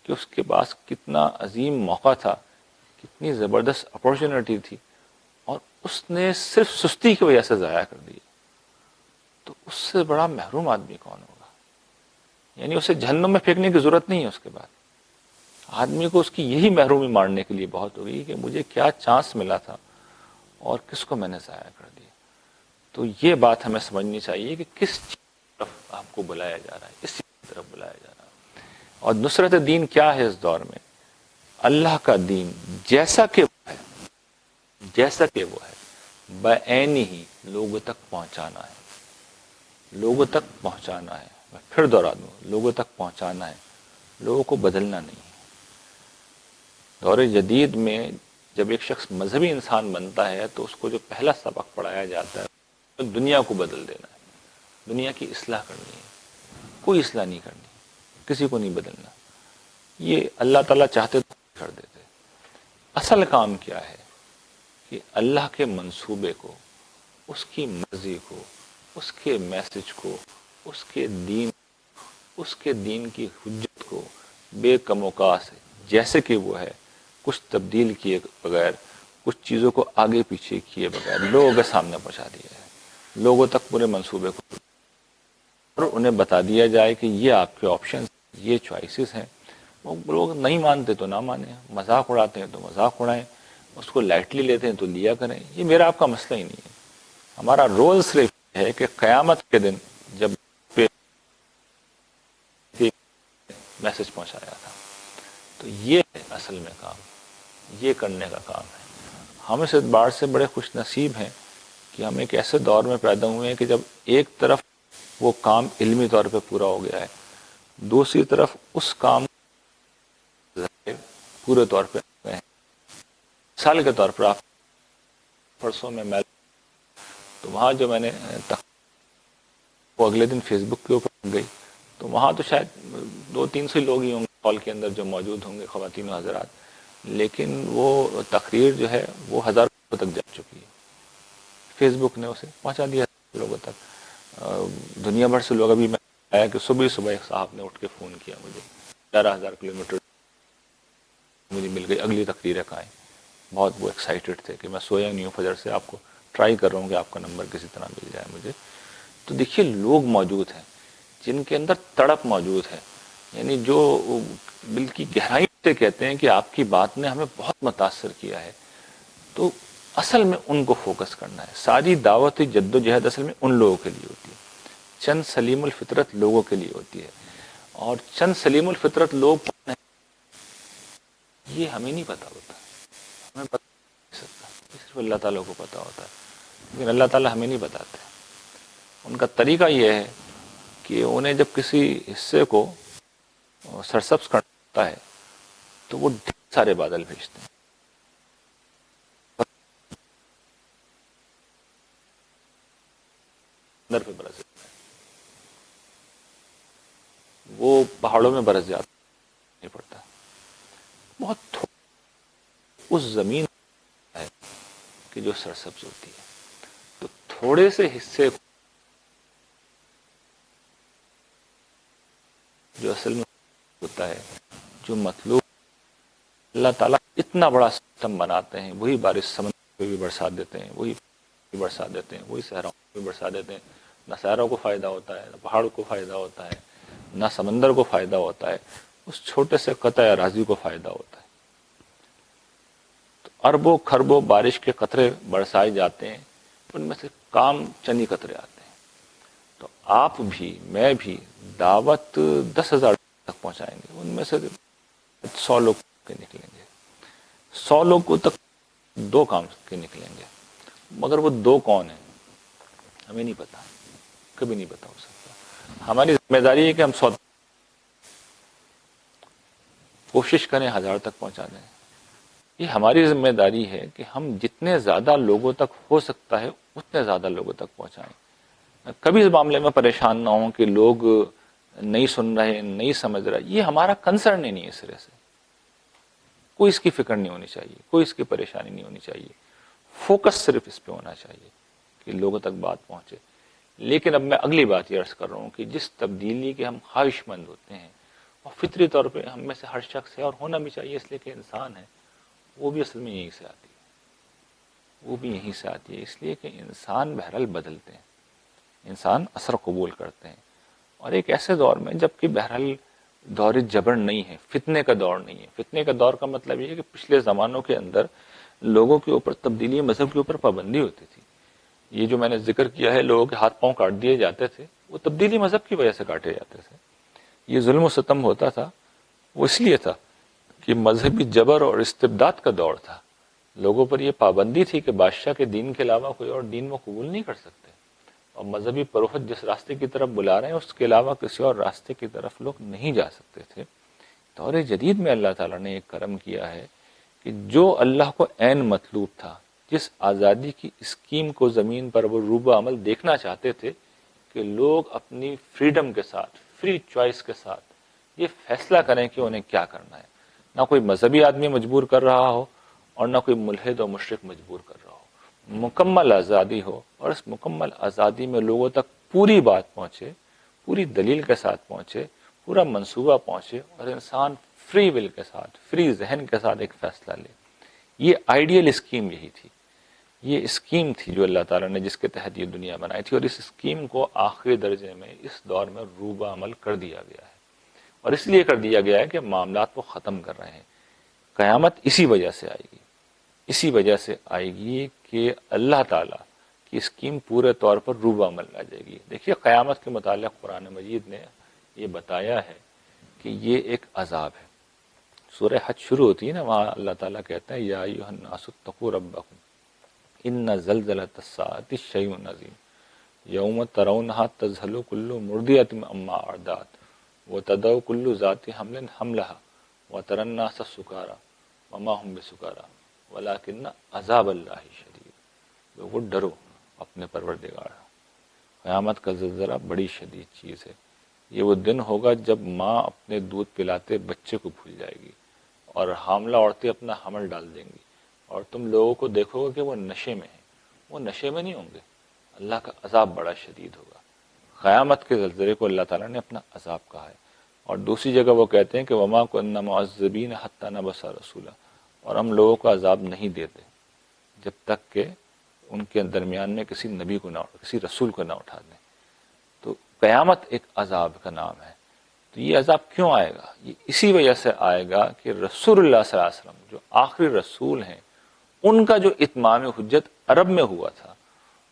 کہ اس کے پاس کتنا عظیم موقع تھا، کتنی زبردست اپورچونٹی تھی، اور اس نے صرف سستی کی وجہ سے ضائع کر دی، تو اس سے بڑا محروم آدمی کون ہوگا؟ یعنی اسے جہنم میں پھینکنے کی ضرورت نہیں ہے. اس کے بعد آدمی کو اس کی یہی محرومی مارنے کے لیے بہت ہو گئی کہ مجھے کیا چانس ملا تھا اور کس کو میں نے ضائع کر دیا. تو یہ بات ہمیں سمجھنی چاہیے کہ کس چیز کی طرف آپ کو بلایا جا رہا ہے، اس چیز کی طرف بلایا جا رہا ہے. اور نصرت دین کیا ہے اس دور میں؟ اللہ کا دین جیسا کہ وہ ہے، جیسا کہ وہ ہے بعین ہی لوگوں تک پہنچانا ہے. لوگوں تک پہنچانا ہے، میں پھر دوہرا دوں، لوگوں تک پہنچانا ہے، لوگوں کو بدلنا نہیں ہے. دور جدید میں جب ایک شخص مذہبی انسان بنتا ہے تو اس کو جو پہلا سبق پڑھایا جاتا ہے دنیا کو بدل دینا ہے، دنیا کی اصلاح کرنی ہے. کوئی اصلاح نہیں کرنی، کسی کو نہیں بدلنا. یہ اللہ تعالیٰ چاہتے تو کر دیتے. اصل کام کیا ہے کہ اللہ کے منصوبے کو، اس کی مرضی کو، اس کے میسج کو، اس کے دین کی حجت کو بے کم و کاس جیسے کہ وہ ہے، کچھ تبدیل کیے بغیر، کچھ چیزوں کو آگے پیچھے کیے بغیر لوگوں کے سامنے پہنچا دیا ہے. لوگوں تک پورے منصوبے کو، اور انہیں بتا دیا جائے کہ یہ آپ کے آپشن، یہ چوائسیز ہیں. وہ لوگ نہیں مانتے تو نہ مانیں، مذاق اڑاتے ہیں تو مذاق اڑائیں، اس کو لائٹلی لیتے ہیں تو لیا کریں. یہ میرا آپ کا مسئلہ ہی نہیں ہے. ہمارا رول صرف یہ ہے کہ قیامت کے دن جب میسج پہنچایا تھا، تو یہ ہے اصل میں کام، یہ کرنے کا کام ہے. ہم اس اعتبار سے بڑے خوش نصیب ہیں کہ ہم ایک ایسے دور میں پیدا ہوئے ہیں کہ جب ایک طرف وہ کام علمی طور پہ پورا ہو گیا ہے، دوسری طرف اس کام پورے طور پہ ہیں. مثال کے طور پر آپ پرسوں میں تو وہاں جو میں نے وہ اگلے دن فیس بک کے اوپر گئی تو وہاں تو شاید 200-300 لوگ ہی ہوں گے ہال کے اندر جو موجود ہوں گے، خواتین و حضرات، لیکن وہ تقریر جو ہے وہ ہزاروں تک جا چکی ہے. فیس بک نے اسے پہنچا دیا لوگوں تک. دنیا بھر سے لوگ، ابھی میں آیا کہ صبح ایک صاحب نے اٹھ کے فون کیا مجھے، 11,000 کلومیٹر مجھے مل گئی، اگلی تقریریں کہاں ہیں. بہت وہ ایکسائٹیڈ تھے کہ میں سویا نہیں ہوں فجر سے، آپ کو ٹرائی کر رہا ہوں کہ آپ کا نمبر کسی طرح مل جائے مجھے. تو دیکھیے لوگ موجود ہیں جن کے اندر تڑپ موجود ہے، یعنی جو بلکہ گہرائی سے کہتے ہیں کہ آپ کی بات نے ہمیں بہت متاثر کیا ہے. تو اصل میں ان کو فوکس کرنا ہے. ساری دعوت جد و جہد اصل میں ان لوگوں کے لیے ہوتی ہے، چند سلیم الفطرت لوگوں کے لیے ہوتی ہے. اور چند سلیم الفطرت لوگ کون ہیں یہ ہمیں نہیں پتا ہوتا، ہمیں پتا نہیں سکتا، صرف اللہ تعالیٰ کو پتا ہوتا ہے. لیکن اللہ تعالیٰ ہمیں نہیں بتاتے. ان کا طریقہ یہ ہے کہ انہیں جب کسی حصے کو سرسبز کرتا ہے تو وہ ڈھیر سارے بادل بھیجتے ہیں. اندر پہ برس جاتا ہے، وہ پہاڑوں میں برس جاتا نہیں پڑتا. بہت اس زمین ہے کہ جو سرسبز ہوتی ہے. تو تھوڑے سے حصے جو اصل میں ہوتا ہے، جو مطلوب، اللہ تعالیٰ اتنا بڑا سسٹم بناتے ہیں، وہی بارش سمندر پہ بھی برسات دیتے ہیں، وہی برسا دیتے ہیں، وہی صحراؤں میں برسا دیتے ہیں. نہ صحراؤں کو فائدہ ہوتا ہے، نہ پہاڑوں کو فائدہ ہوتا ہے، نہ سمندر کو فائدہ ہوتا ہے، اس چھوٹے سے قطع اراضی کو فائدہ ہوتا ہے. تو اربوں خربوں بارش کے قطرے برسائے جاتے ہیں، ان میں سے کام چند قطرے آتے ہیں. تو آپ بھی میں بھی دعوت 10,000 تک پہنچائیں گے، ان میں سے 100 لوگ کے نکلیں گے، 100 لوگوں تک 2 کام کے نکلیں گے، مگر وہ 2 کون ہیں ہمیں نہیں پتا، کبھی نہیں پتا ہو سکتا. ہماری ذمہ داری ہے کہ ہم 100 کوشش کریں 1000 تک پہنچا دیں. یہ ہماری ذمہ داری ہے کہ ہم جتنے زیادہ لوگوں تک ہو سکتا ہے اتنے زیادہ لوگوں تک پہنچائیں. کبھی اس معاملے میں پریشان نہ ہوں کہ لوگ نہیں سن رہے، نہیں سمجھ رہے، یہ ہمارا کنسرن ہی نہیں ہے. سرے سے کوئی اس کی فکر نہیں ہونی چاہیے، کوئی اس کی پریشانی نہیں ہونی چاہیے. فوکس صرف اس پہ ہونا چاہیے کہ لوگوں تک بات پہنچے. لیکن اب میں اگلی بات یہ عرض کر رہا ہوں کہ جس تبدیلی کے ہم خواہش مند ہوتے ہیں، اور فطری طور پہ ہم میں سے ہر شخص ہے، اور ہونا بھی چاہیے اس لیے کہ انسان ہے، وہ بھی اصل میں یہیں سے آتی ہے، وہ بھی یہیں سے آتی ہے. اس لیے کہ انسان بہرحال بدلتے ہیں، انسان اثر قبول کرتے ہیں. اور ایک ایسے دور میں جبکہ بہرحال دور جبر نہیں ہے، فتنے کا دور نہیں ہے. فتنے کا دور کا مطلب یہ ہے کہ پچھلے زمانوں کے اندر لوگوں کے اوپر تبدیلی مذہب کے اوپر پابندی ہوتی تھی. یہ جو میں نے ذکر کیا ہے، لوگوں کے ہاتھ پاؤں کاٹ دیے جاتے تھے، وہ تبدیلی مذہب کی وجہ سے کاٹے جاتے تھے. یہ ظلم و ستم ہوتا تھا، وہ اس لیے تھا کہ مذہبی جبر اور استبداد کا دور تھا. لوگوں پر یہ پابندی تھی کہ بادشاہ کے دین کے علاوہ کوئی اور دین وہ قبول نہیں کر سکتے، اور مذہبی پروفت جس راستے کی طرف بلا رہے ہیں اس کے علاوہ کسی اور راستے کی طرف لوگ نہیں جا سکتے تھے. دور جدید میں اللہ تعالیٰ نے ایک کرم کیا ہے کہ جو اللہ کو عین مطلوب تھا، جس آزادی کی اسکیم کو زمین پر وہ روبہ عمل دیکھنا چاہتے تھے کہ لوگ اپنی فریڈم کے ساتھ، فری چوائس کے ساتھ یہ فیصلہ کریں کہ انہیں کیا کرنا ہے. نہ کوئی مذہبی آدمی مجبور کر رہا ہو، اور نہ کوئی ملحد و مشرک مجبور کر رہا ہو. مکمل آزادی ہو، اور اس مکمل آزادی میں لوگوں تک پوری بات پہنچے، پوری دلیل کے ساتھ پہنچے، پورا منصوبہ پہنچے، اور انسان فری ول کے ساتھ، فری ذہن کے ساتھ ایک فیصلہ لے. یہ آئیڈیل اسکیم یہی تھی، یہ اسکیم تھی جو اللہ تعالیٰ نے جس کے تحت یہ دنیا بنائی تھی. اور اس اسکیم کو آخری درجے میں اس دور میں روبہ عمل کر دیا گیا ہے. اور اس لیے کر دیا گیا ہے کہ معاملات کو ختم کر رہے ہیں. قیامت اسی وجہ سے آئے گی، اسی وجہ سے آئے گی کہ اللہ تعالیٰ کی اسکیم پورے طور پر روبہ عمل آ جائے گی. دیکھیے قیامت کے متعلق قرآن مجید نے یہ بتایا ہے کہ یہ ایک عذاب ہے. سورہ حج شروع ہوتی ہے نا، وہاں اللہ تعالیٰ کہتا ہے یا ایھا الناس اتقوا ربکم ان زلزلۃ الساعۃ شیء عظیم یوم ترونھا تذہل کل مرضعۃ عما ارضعت وتضع کل ذات حمل حملها وتری الناس سکارى وما هم بسکارى ولکن عذاب اللہ شدید. لوگو ڈرو اپنے پروردگار، قیامت کا زلزلہ بڑی شدید چیز ہے. یہ وہ دن ہوگا جب ماں اپنے دودھ پلاتے بچے کو بھول جائے گی، اور حاملہ عورتیں اپنا حمل ڈال دیں گی، اور تم لوگوں کو دیکھو گے کہ وہ نشے میں ہیں. وہ نشے میں نہیں ہوں گے، اللہ کا عذاب بڑا شدید ہوگا. قیامت کے زلزلے کو اللہ تعالیٰ نے اپنا عذاب کہا ہے. اور دوسری جگہ وہ کہتے ہیں کہ وما كنا معذبین حتی نبعث رسولا، اور ہم لوگوں کو عذاب نہیں دیتے جب تک کہ ان کے درمیان میں کسی نبی کو نہ، کسی رسول کو نہ اٹھا دیں. تو قیامت ایک عذاب کا نام ہے. تو یہ عذاب کیوں آئے گا؟ یہ اسی وجہ سے آئے گا کہ رسول اللہ صلی اللہ علیہ وسلم جو آخری رسول ہیں، ان کا جو اتمام حجت عرب میں ہوا تھا،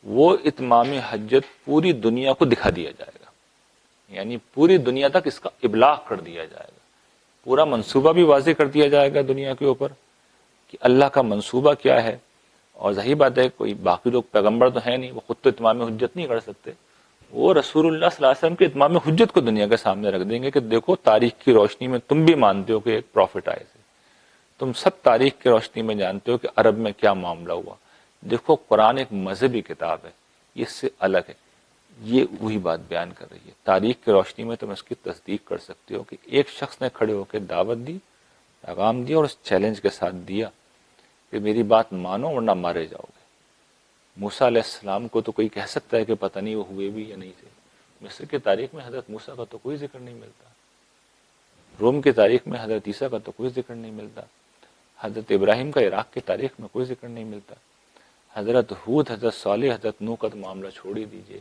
وہ اتمام حجت پوری دنیا کو دکھا دیا جائے گا. یعنی پوری دنیا تک اس کا ابلاغ کر دیا جائے گا، پورا منصوبہ بھی واضح کر دیا جائے گا دنیا کے اوپر کہ اللہ کا منصوبہ کیا ہے. اور ظاہر بات ہے کوئی باقی لوگ پیغمبر تو ہیں نہیں، وہ خود تو اتمام حجت نہیں کر سکتے. وہ رسول اللہ صلی اللہ علیہ وسلم کے اتمام حجت کو دنیا کے سامنے رکھ دیں گے کہ دیکھو تاریخ کی روشنی میں تم بھی مانتے ہو کہ ایک پروفٹ آئے تھے، تم سب تاریخ کی روشنی میں جانتے ہو کہ عرب میں کیا معاملہ ہوا. دیکھو قرآن ایک مذہبی کتاب ہے، یہ اس سے الگ ہے. یہ وہی بات بیان کر رہی ہے. تاریخ کی روشنی میں تم اس کی تصدیق کر سکتے ہو کہ ایک شخص نے کھڑے ہو کے دعوت دی، پیغام دیا، اور اس چیلنج کے ساتھ دیا کہ میری بات مانو ورنہ مارے جاؤ گے. موسیٰ علیہ السلام کو تو کوئی کہہ سکتا ہے کہ پتہ نہیں وہ ہوئے بھی یا نہیں تھے. مصر کی تاریخ میں حضرت موسیٰ کا تو کوئی ذکر نہیں ملتا، روم کی تاریخ میں حضرت عیسیٰ کا تو کوئی ذکر نہیں ملتا، حضرت ابراہیم کا عراق کی تاریخ میں کوئی ذکر نہیں ملتا، حضرت ہود، حضرت صالح، حضرت نوح کا تو معاملہ چھوڑ ہی دیجیے،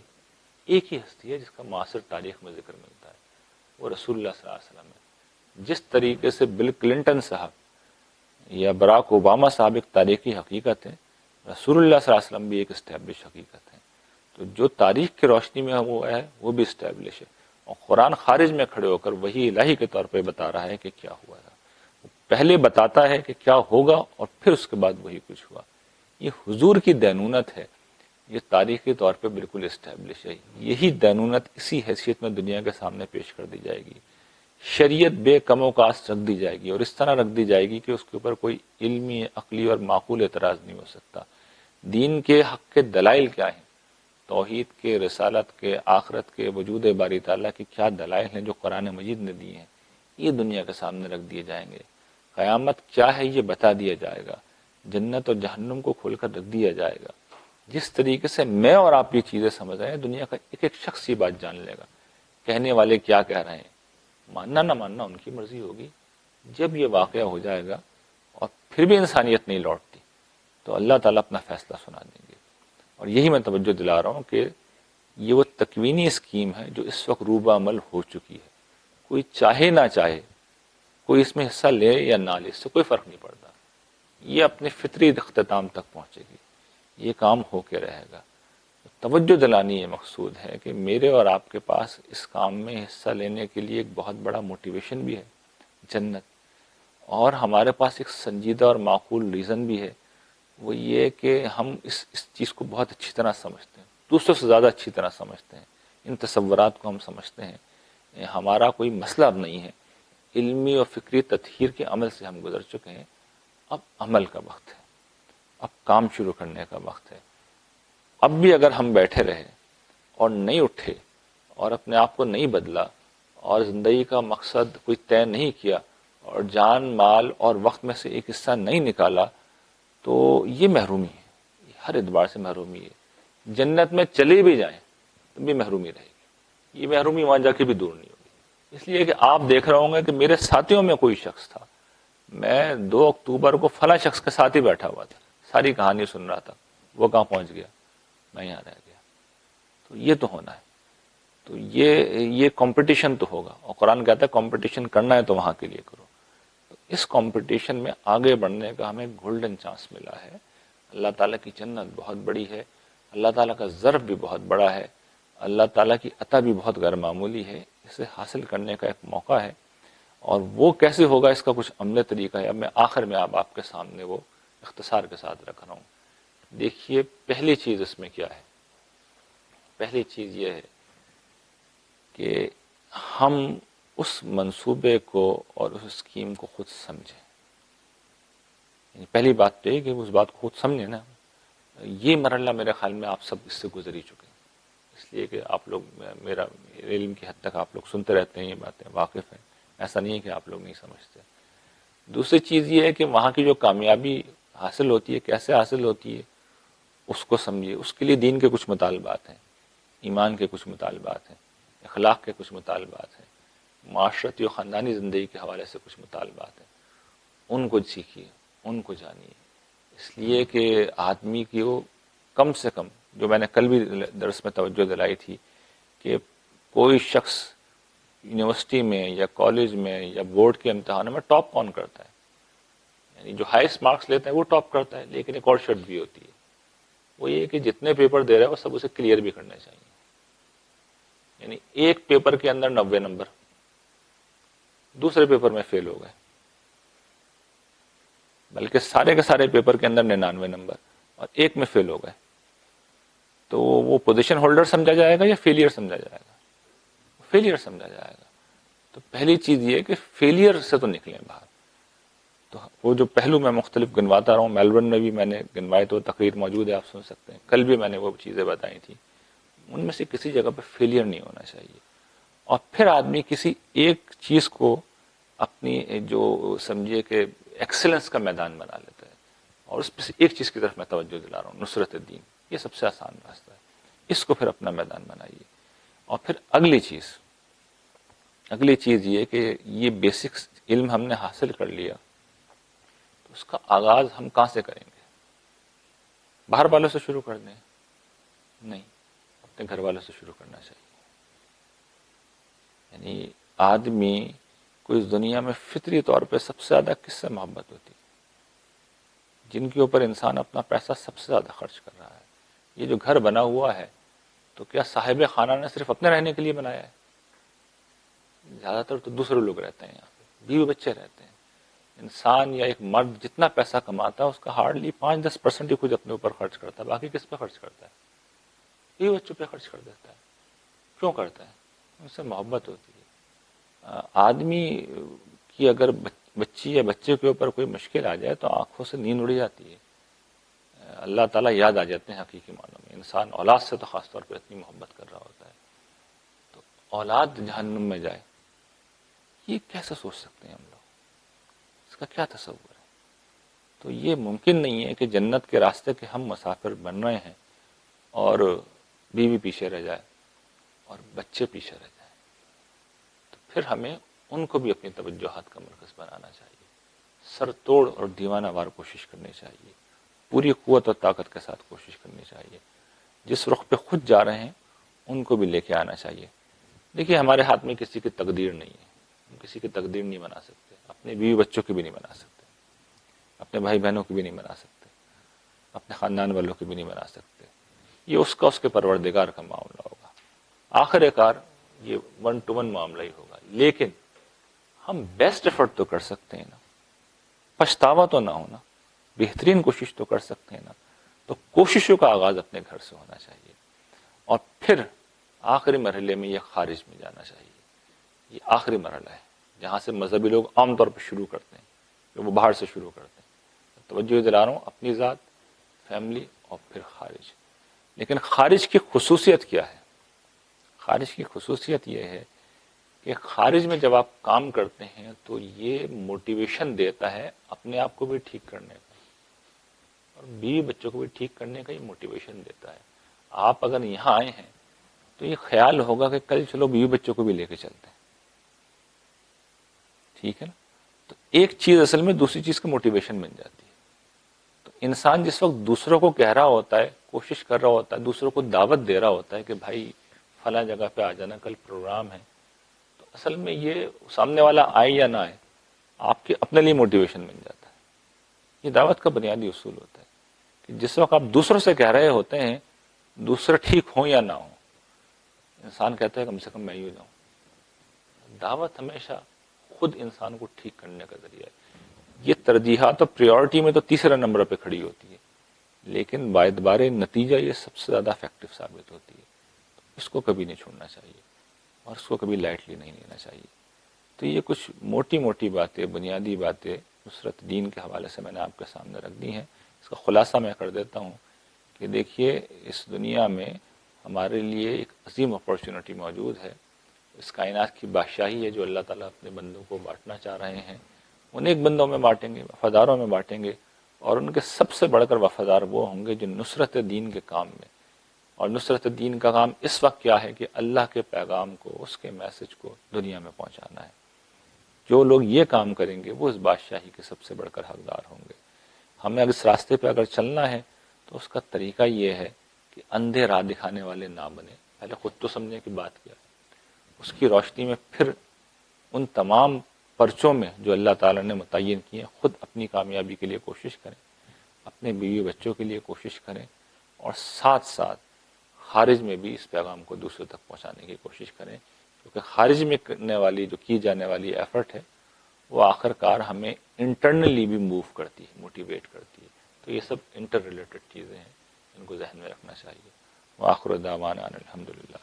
ایک ہی ہستی ہے جس کا معاصر تاریخ میں ذکر ملتا ہے، وہ رسول اللہ صلی اللہ علیہ وسلم ہے۔ جس طریقے سے بل کلنٹن صاحب یا براک اوباما صاحب ایک تاریخی حقیقت ہے، رسول اللہ صلی اللہ علیہ وسلم بھی ایک اسٹیبلش حقیقت ہے۔ تو جو تاریخ کی روشنی میں وہ ہے وہ بھی اسٹیبلش ہے، اور قرآن خارج میں کھڑے ہو کر وہی الہی کے طور پہ بتا رہا ہے کہ کیا ہوا تھا، پہلے بتاتا ہے کہ کیا ہوگا اور پھر اس کے بعد وہی کچھ ہوا۔ یہ حضور کی دینونت ہے، یہ تاریخی طور پہ بالکل اسٹیبلش ہے۔ یہی دینونت اسی حیثیت میں دنیا کے سامنے پیش کر دی جائے گی، شریعت بے کم و کاست رکھ دی جائے گی، اور اس طرح رکھ دی جائے گی کہ اس کے اوپر کوئی علمی، عقلی اور معقول اعتراض نہیں ہو سکتا۔ دین کے حق کے دلائل کیا ہیں، توحید کے، رسالت کے، آخرت کے، وجود باری تعالیٰ کے کیا دلائل ہیں جو قرآن مجید نے دیے ہیں، یہ دنیا کے سامنے رکھ دیے جائیں گے۔ قیامت کیا ہے یہ بتا دیا جائے گا، جنت اور جہنم کو کھول کر رکھ دیا جائے گا۔ جس طریقے سے میں اور آپ یہ چیزیں سمجھ رہے ہیں، دنیا کا ایک ایک شخص یہ بات جان لے گا۔ کہنے والے کیا کہہ رہے ہیں، ماننا نہ ماننا ان کی مرضی ہوگی۔ جب یہ واقعہ ہو جائے گا اور پھر بھی انسانیت نہیں لوٹتی، تو اللہ تعالیٰ اپنا فیصلہ سنا دیں گے۔ اور یہی میں توجہ دلا رہا ہوں کہ یہ وہ تکوینی اسکیم ہے جو اس وقت روبہ عمل ہو چکی ہے۔ کوئی چاہے نہ چاہے، کوئی اس میں حصہ لے یا نہ لے، اس سے کوئی فرق نہیں پڑتا، یہ اپنے فطری اختتام تک پہنچے گی، یہ کام ہو کے رہے گا۔ توجہ دلانی یہ مقصود ہے کہ میرے اور آپ کے پاس اس کام میں حصہ لینے کے لیے ایک بہت بڑا موٹیویشن بھی ہے، جنت، اور ہمارے پاس ایک سنجیدہ اور معقول ریزن بھی ہے، وہ یہ کہ ہم اس چیز کو بہت اچھی طرح سمجھتے ہیں، دوسروں سے زیادہ اچھی طرح سمجھتے ہیں، ان تصورات کو ہم سمجھتے ہیں۔ ہمارا کوئی مسئلہ اب نہیں ہے، علمی اور فکری تطہیر کے عمل سے ہم گزر چکے ہیں، اب عمل کا وقت ہے، اب کام شروع کرنے کا وقت ہے۔ اب بھی اگر ہم بیٹھے رہے اور نہیں اٹھے اور اپنے آپ کو نہیں بدلا اور زندگی کا مقصد کوئی طے نہیں کیا اور جان، مال اور وقت میں سے ایک حصہ نہیں نکالا، تو یہ محرومی ہے، ہر اعتبار سے محرومی ہے۔ جنت میں چلے بھی جائیں تو بھی محرومی رہے گی، یہ محرومی وہاں جا کے بھی دور نہیں ہوگی۔ اس لیے کہ آپ دیکھ رہے ہوں گے کہ میرے ساتھیوں میں کوئی شخص تھا، میں 2 اکتوبر کو فلاں شخص کے ساتھ ہی بیٹھا ہوا تھا، ساری کہانی سن رہا تھا، وہ کہاں پہنچ گیا، میں یہاں رہ گیا۔ تو یہ تو ہونا ہے، تو یہ کمپٹیشن تو ہوگا، اور قرآن کہتا ہے کمپٹیشن کرنا ہے تو وہاں کے لیے کرو۔ تو اس کمپٹیشن میں آگے بڑھنے کا ہمیں گولڈن چانس ملا ہے۔ اللہ تعالیٰ کی جنت بہت بڑی ہے، اللہ تعالیٰ کا ظرف بھی بہت بڑا ہے، اللہ تعالیٰ کی عطا بھی بہت غیر معمولی ہے، اسے حاصل کرنے کا ایک موقع ہے۔ اور وہ کیسے ہوگا، اس کا کچھ عملی طریقہ ہے، اب میں آخر میں آپ کے سامنے وہ اختصار کے ساتھ رکھ رہا ہوں۔ دیکھیے، پہلی چیز اس میں کیا ہے، پہلی چیز یہ ہے کہ ہم اس منصوبے کو اور اس اسکیم کو خود سمجھیں۔ یعنی پہلی بات تو یہ کہ اس بات کو خود سمجھیں نا۔ یہ مرحلہ میرے خیال میں آپ سب اس سے گزر ہی چکے ہیں، اس لیے کہ آپ لوگ، میرا علم کی حد تک آپ لوگ سنتے رہتے ہیں، یہ باتیں واقف ہیں، ایسا نہیں ہے کہ آپ لوگ نہیں سمجھتے۔ دوسری چیز یہ ہے کہ وہاں کی جو کامیابی حاصل ہوتی ہے، کیسے حاصل ہوتی ہے، اس کو سمجھیے۔ اس کے لیے دین کے کچھ مطالبات ہیں، ایمان کے کچھ مطالبات ہیں، اخلاق کے کچھ مطالبات ہیں، معاشرتی و خاندانی زندگی کے حوالے سے کچھ مطالبات ہیں، ان کو سیکھیے، ان کو جانیے۔ اس لیے کہ آدمی کی وہ کم سے کم، جو میں نے کل بھی درس میں توجہ دلائی تھی، کہ کوئی شخص یونیورسٹی میں یا کالج میں یا بورڈ کے امتحانوں میں ٹاپ کون کرتا ہے، یعنی جو ہائیسٹ مارکس لیتا ہے وہ ٹاپ کرتا ہے، لیکن ایک اور شرط بھی ہوتی ہے، وہ یہ کہ جتنے پیپر دے رہا ہے وہ سب اسے کلیئر بھی کرنے چاہیے۔ یعنی ایک پیپر کے اندر 90 نمبر، دوسرے پیپر میں فیل ہو گئے، بلکہ سارے کے سارے پیپر کے اندر 99 نمبر اور ایک میں فیل ہو گئے، تو وہ پوزیشن ہولڈر سمجھا جائے گا یا فیلئر سمجھا جائے گا؟ فیلئر سمجھا جائے گا۔ تو پہلی چیز یہ کہ فیلئر سے تو نکلیں باہر۔ تو وہ جو پہلو میں مختلف گنواتا رہا ہوں، میلبرن میں بھی میں نے گنوائے، تو تقریر موجود ہے، آپ سن سکتے ہیں، کل بھی میں نے وہ چیزیں بتائی تھی، ان میں سے کسی جگہ پہ فیلئر نہیں ہونا چاہیے۔ اور پھر آدمی کسی ایک چیز کو اپنی جو سمجھیے کہ ایکسلنس کا میدان بنا لیتا ہے، اور اس میں سے ایک چیز کی طرف میں توجہ دلا رہا ہوں، نصرت دین، یہ سب سے آسان راستہ ہے، اس کو پھر اپنا میدان بنائیے۔ اور پھر اگلی چیز یہ کہ یہ بیسکس علم ہم نے حاصل کر لیا، تو اس کا آغاز ہم کہاں سے کریں گے؟ باہر والوں سے شروع کر دیں؟ نہیں، اپنے گھر والوں سے شروع کرنا چاہیے. یعنی آدمی کو اس دنیا میں فطری طور پہ سب سے زیادہ کس سے محبت ہوتی ہے؟ جن کے اوپر انسان اپنا پیسہ سب سے زیادہ خرچ کر رہا ہے. یہ جو گھر بنا ہوا ہے تو کیا صاحب خانہ نے صرف اپنے رہنے کے لیے بنایا ہے؟ زیادہ تر تو دوسرے لوگ رہتے ہیں یہاں پہ، بیوی بچے رہتے ہیں. انسان یا ایک مرد جتنا پیسہ کماتا ہے اس کا ہارڈلی 5-10% ہی خود اپنے اوپر خرچ کرتا ہے. باقی کس پہ خرچ کرتا ہے؟ بیوی بچوں پہ خرچ کر دیتا ہے. کیوں کرتا ہے؟ ان سے محبت ہوتی ہے. آدمی کی اگر بچی یا بچے کے اوپر کوئی مشکل آ جائے تو آنکھوں سے نیند اڑ جاتی ہے. اللہ تعالیٰ یاد آ جاتے ہیں حقیقی معنوں میں. انسان اولاد سے تو خاص طور پہ اتنی محبت کر رہا ہوتا ہے. تو اولاد جہنم میں جائے، یہ کیسے سوچ سکتے ہیں ہم لوگ؟ اس کا کیا تصور ہے؟ تو یہ ممکن نہیں ہے کہ جنت کے راستے کے ہم مسافر بن رہے ہیں اور بیوی پیچھے رہ جائے اور بچے پیچھے رہ جائیں. تو پھر ہمیں ان کو بھی اپنی توجہات کا مرکز بنانا چاہیے. سر توڑ اور دیوانہ وار کوشش کرنی چاہیے. پوری قوت اور طاقت کے ساتھ کوشش کرنی چاہیے. جس رخ پہ خود جا رہے ہیں ان کو بھی لے کے آنا چاہیے. دیکھیے ہمارے ہاتھ میں کسی کی تقدیر نہیں ہے، ہم کسی کی تقدیر نہیں بنا سکتے، اپنے بیوی بچوں کی بھی نہیں بنا سکتے، اپنے بھائی بہنوں کی بھی نہیں بنا سکتے، اپنے خاندان والوں کی بھی نہیں بنا سکتے. یہ اس کے پروردگار کا معاملہ ہوگا. آخر کار یہ 1-to-1 معاملہ ہی ہوگا. لیکن ہم بیسٹ ایفرٹ تو کر سکتے ہیں نا، پچھتاوا تو نہ ہونا، بہترین کوشش تو کر سکتے ہیں نا. تو کوششوں کا آغاز اپنے گھر سے ہونا چاہیے اور پھر آخری مرحلے میں یہ خارج میں جانا چاہیے. یہ آخری مرحلہ ہے جہاں سے مذہبی لوگ عام طور پر شروع کرتے ہیں کہ وہ باہر سے شروع کرتے ہیں. توجہ دلا رہا ہوں، اپنی ذات، فیملی اور پھر خارج. لیکن خارج کی خصوصیت کیا ہے؟ خارج کی خصوصیت یہ ہے کہ خارج میں جب آپ کام کرتے ہیں تو یہ موٹیویشن دیتا ہے اپنے آپ کو بھی ٹھیک کرنے کا اور بیوی بچوں کو بھی ٹھیک کرنے کا. یہ موٹیویشن دیتا ہے. آپ اگر یہاں آئے ہیں تو یہ خیال ہوگا کہ کل چلو بیوی بچوں کو بھی لے کے چلتے ہیں، ٹھیک ہے نا. تو ایک چیز اصل میں دوسری چیز کا موٹیویشن بن جاتی ہے. تو انسان جس وقت دوسروں کو کہہ رہا ہوتا ہے، کوشش کر رہا ہوتا ہے، دوسروں کو دعوت دے رہا ہوتا ہے کہ بھائی فلاں جگہ پہ آ جانا، کل پروگرام ہے، تو اصل میں یہ سامنے والا آئے یا نہ آئے آپ کے اپنے لیے موٹیویشن بن جاتا ہے. یہ دعوت کا بنیادی اصول ہوتا ہے کہ جس وقت آپ دوسروں سے کہہ رہے ہوتے ہیں، دوسرے ٹھیک ہوں یا نہ ہوں، انسان کہتا ہے کم سے کم میں ہی ہو جاؤں. دعوت ہمیشہ خود انسان کو ٹھیک کرنے کا ذریعہ ہے. یہ ترجیحات اور پریورٹی میں تو تیسرے نمبر پہ کھڑی ہوتی ہے، لیکن باعتبار نتیجہ یہ سب سے زیادہ افیکٹو ثابت ہوتی ہے. اس کو کبھی نہیں چھوڑنا چاہیے اور اس کو کبھی لائٹلی نہیں لینا چاہیے. تو یہ کچھ موٹی موٹی باتیں، بنیادی باتیں نصرت دین کے حوالے سے میں نے آپ کے سامنے رکھ دی ہیں. اس کا خلاصہ میں کر دیتا ہوں کہ دیکھیے اس دنیا میں ہمارے لیے ایک عظیم اپرچونٹی موجود ہے. اس کائنات کی بادشاہی ہے جو اللہ تعالیٰ اپنے بندوں کو بانٹنا چاہ رہے ہیں. انہیں ایک بندوں میں بانٹیں گے، وفاداروں میں بانٹیں گے، اور ان کے سب سے بڑھ کر وفادار وہ ہوں گے جو نصرت دین کے کام میں. اور نصرت دین کا کام اس وقت کیا ہے کہ اللہ کے پیغام کو، اس کے میسج کو دنیا میں پہنچانا ہے. جو لوگ یہ کام کریں گے وہ اس بادشاہی کے سب سے بڑھ کر حقدار ہوں گے. ہمیں اگر اس راستے پہ اگر چلنا ہے تو اس کا طریقہ یہ ہے کہ اندھے راہ دکھانے والے نہ بنے. پہلے خود تو سمجھنے کی بات کیا ہے، اس کی روشنی میں پھر ان تمام پرچوں میں جو اللہ تعالیٰ نے متعین کیے ہیں خود اپنی کامیابی کے لیے کوشش کریں، اپنے بیوی بچوں کے لیے کوشش کریں، اور ساتھ ساتھ خارج میں بھی اس پیغام کو دوسروں تک پہنچانے کی کوشش کریں. کیونکہ خارج میں کرنے والی جو کی جانے والی ایفرٹ ہے وہ آخر کار ہمیں انٹرنلی بھی موو کرتی ہے، موٹیویٹ کرتی ہے. تو یہ سب انٹر ریلیٹڈ چیزیں ہیں، ان کو ذہن میں رکھنا چاہیے. وآخر دعوانا ان الحمدللہ.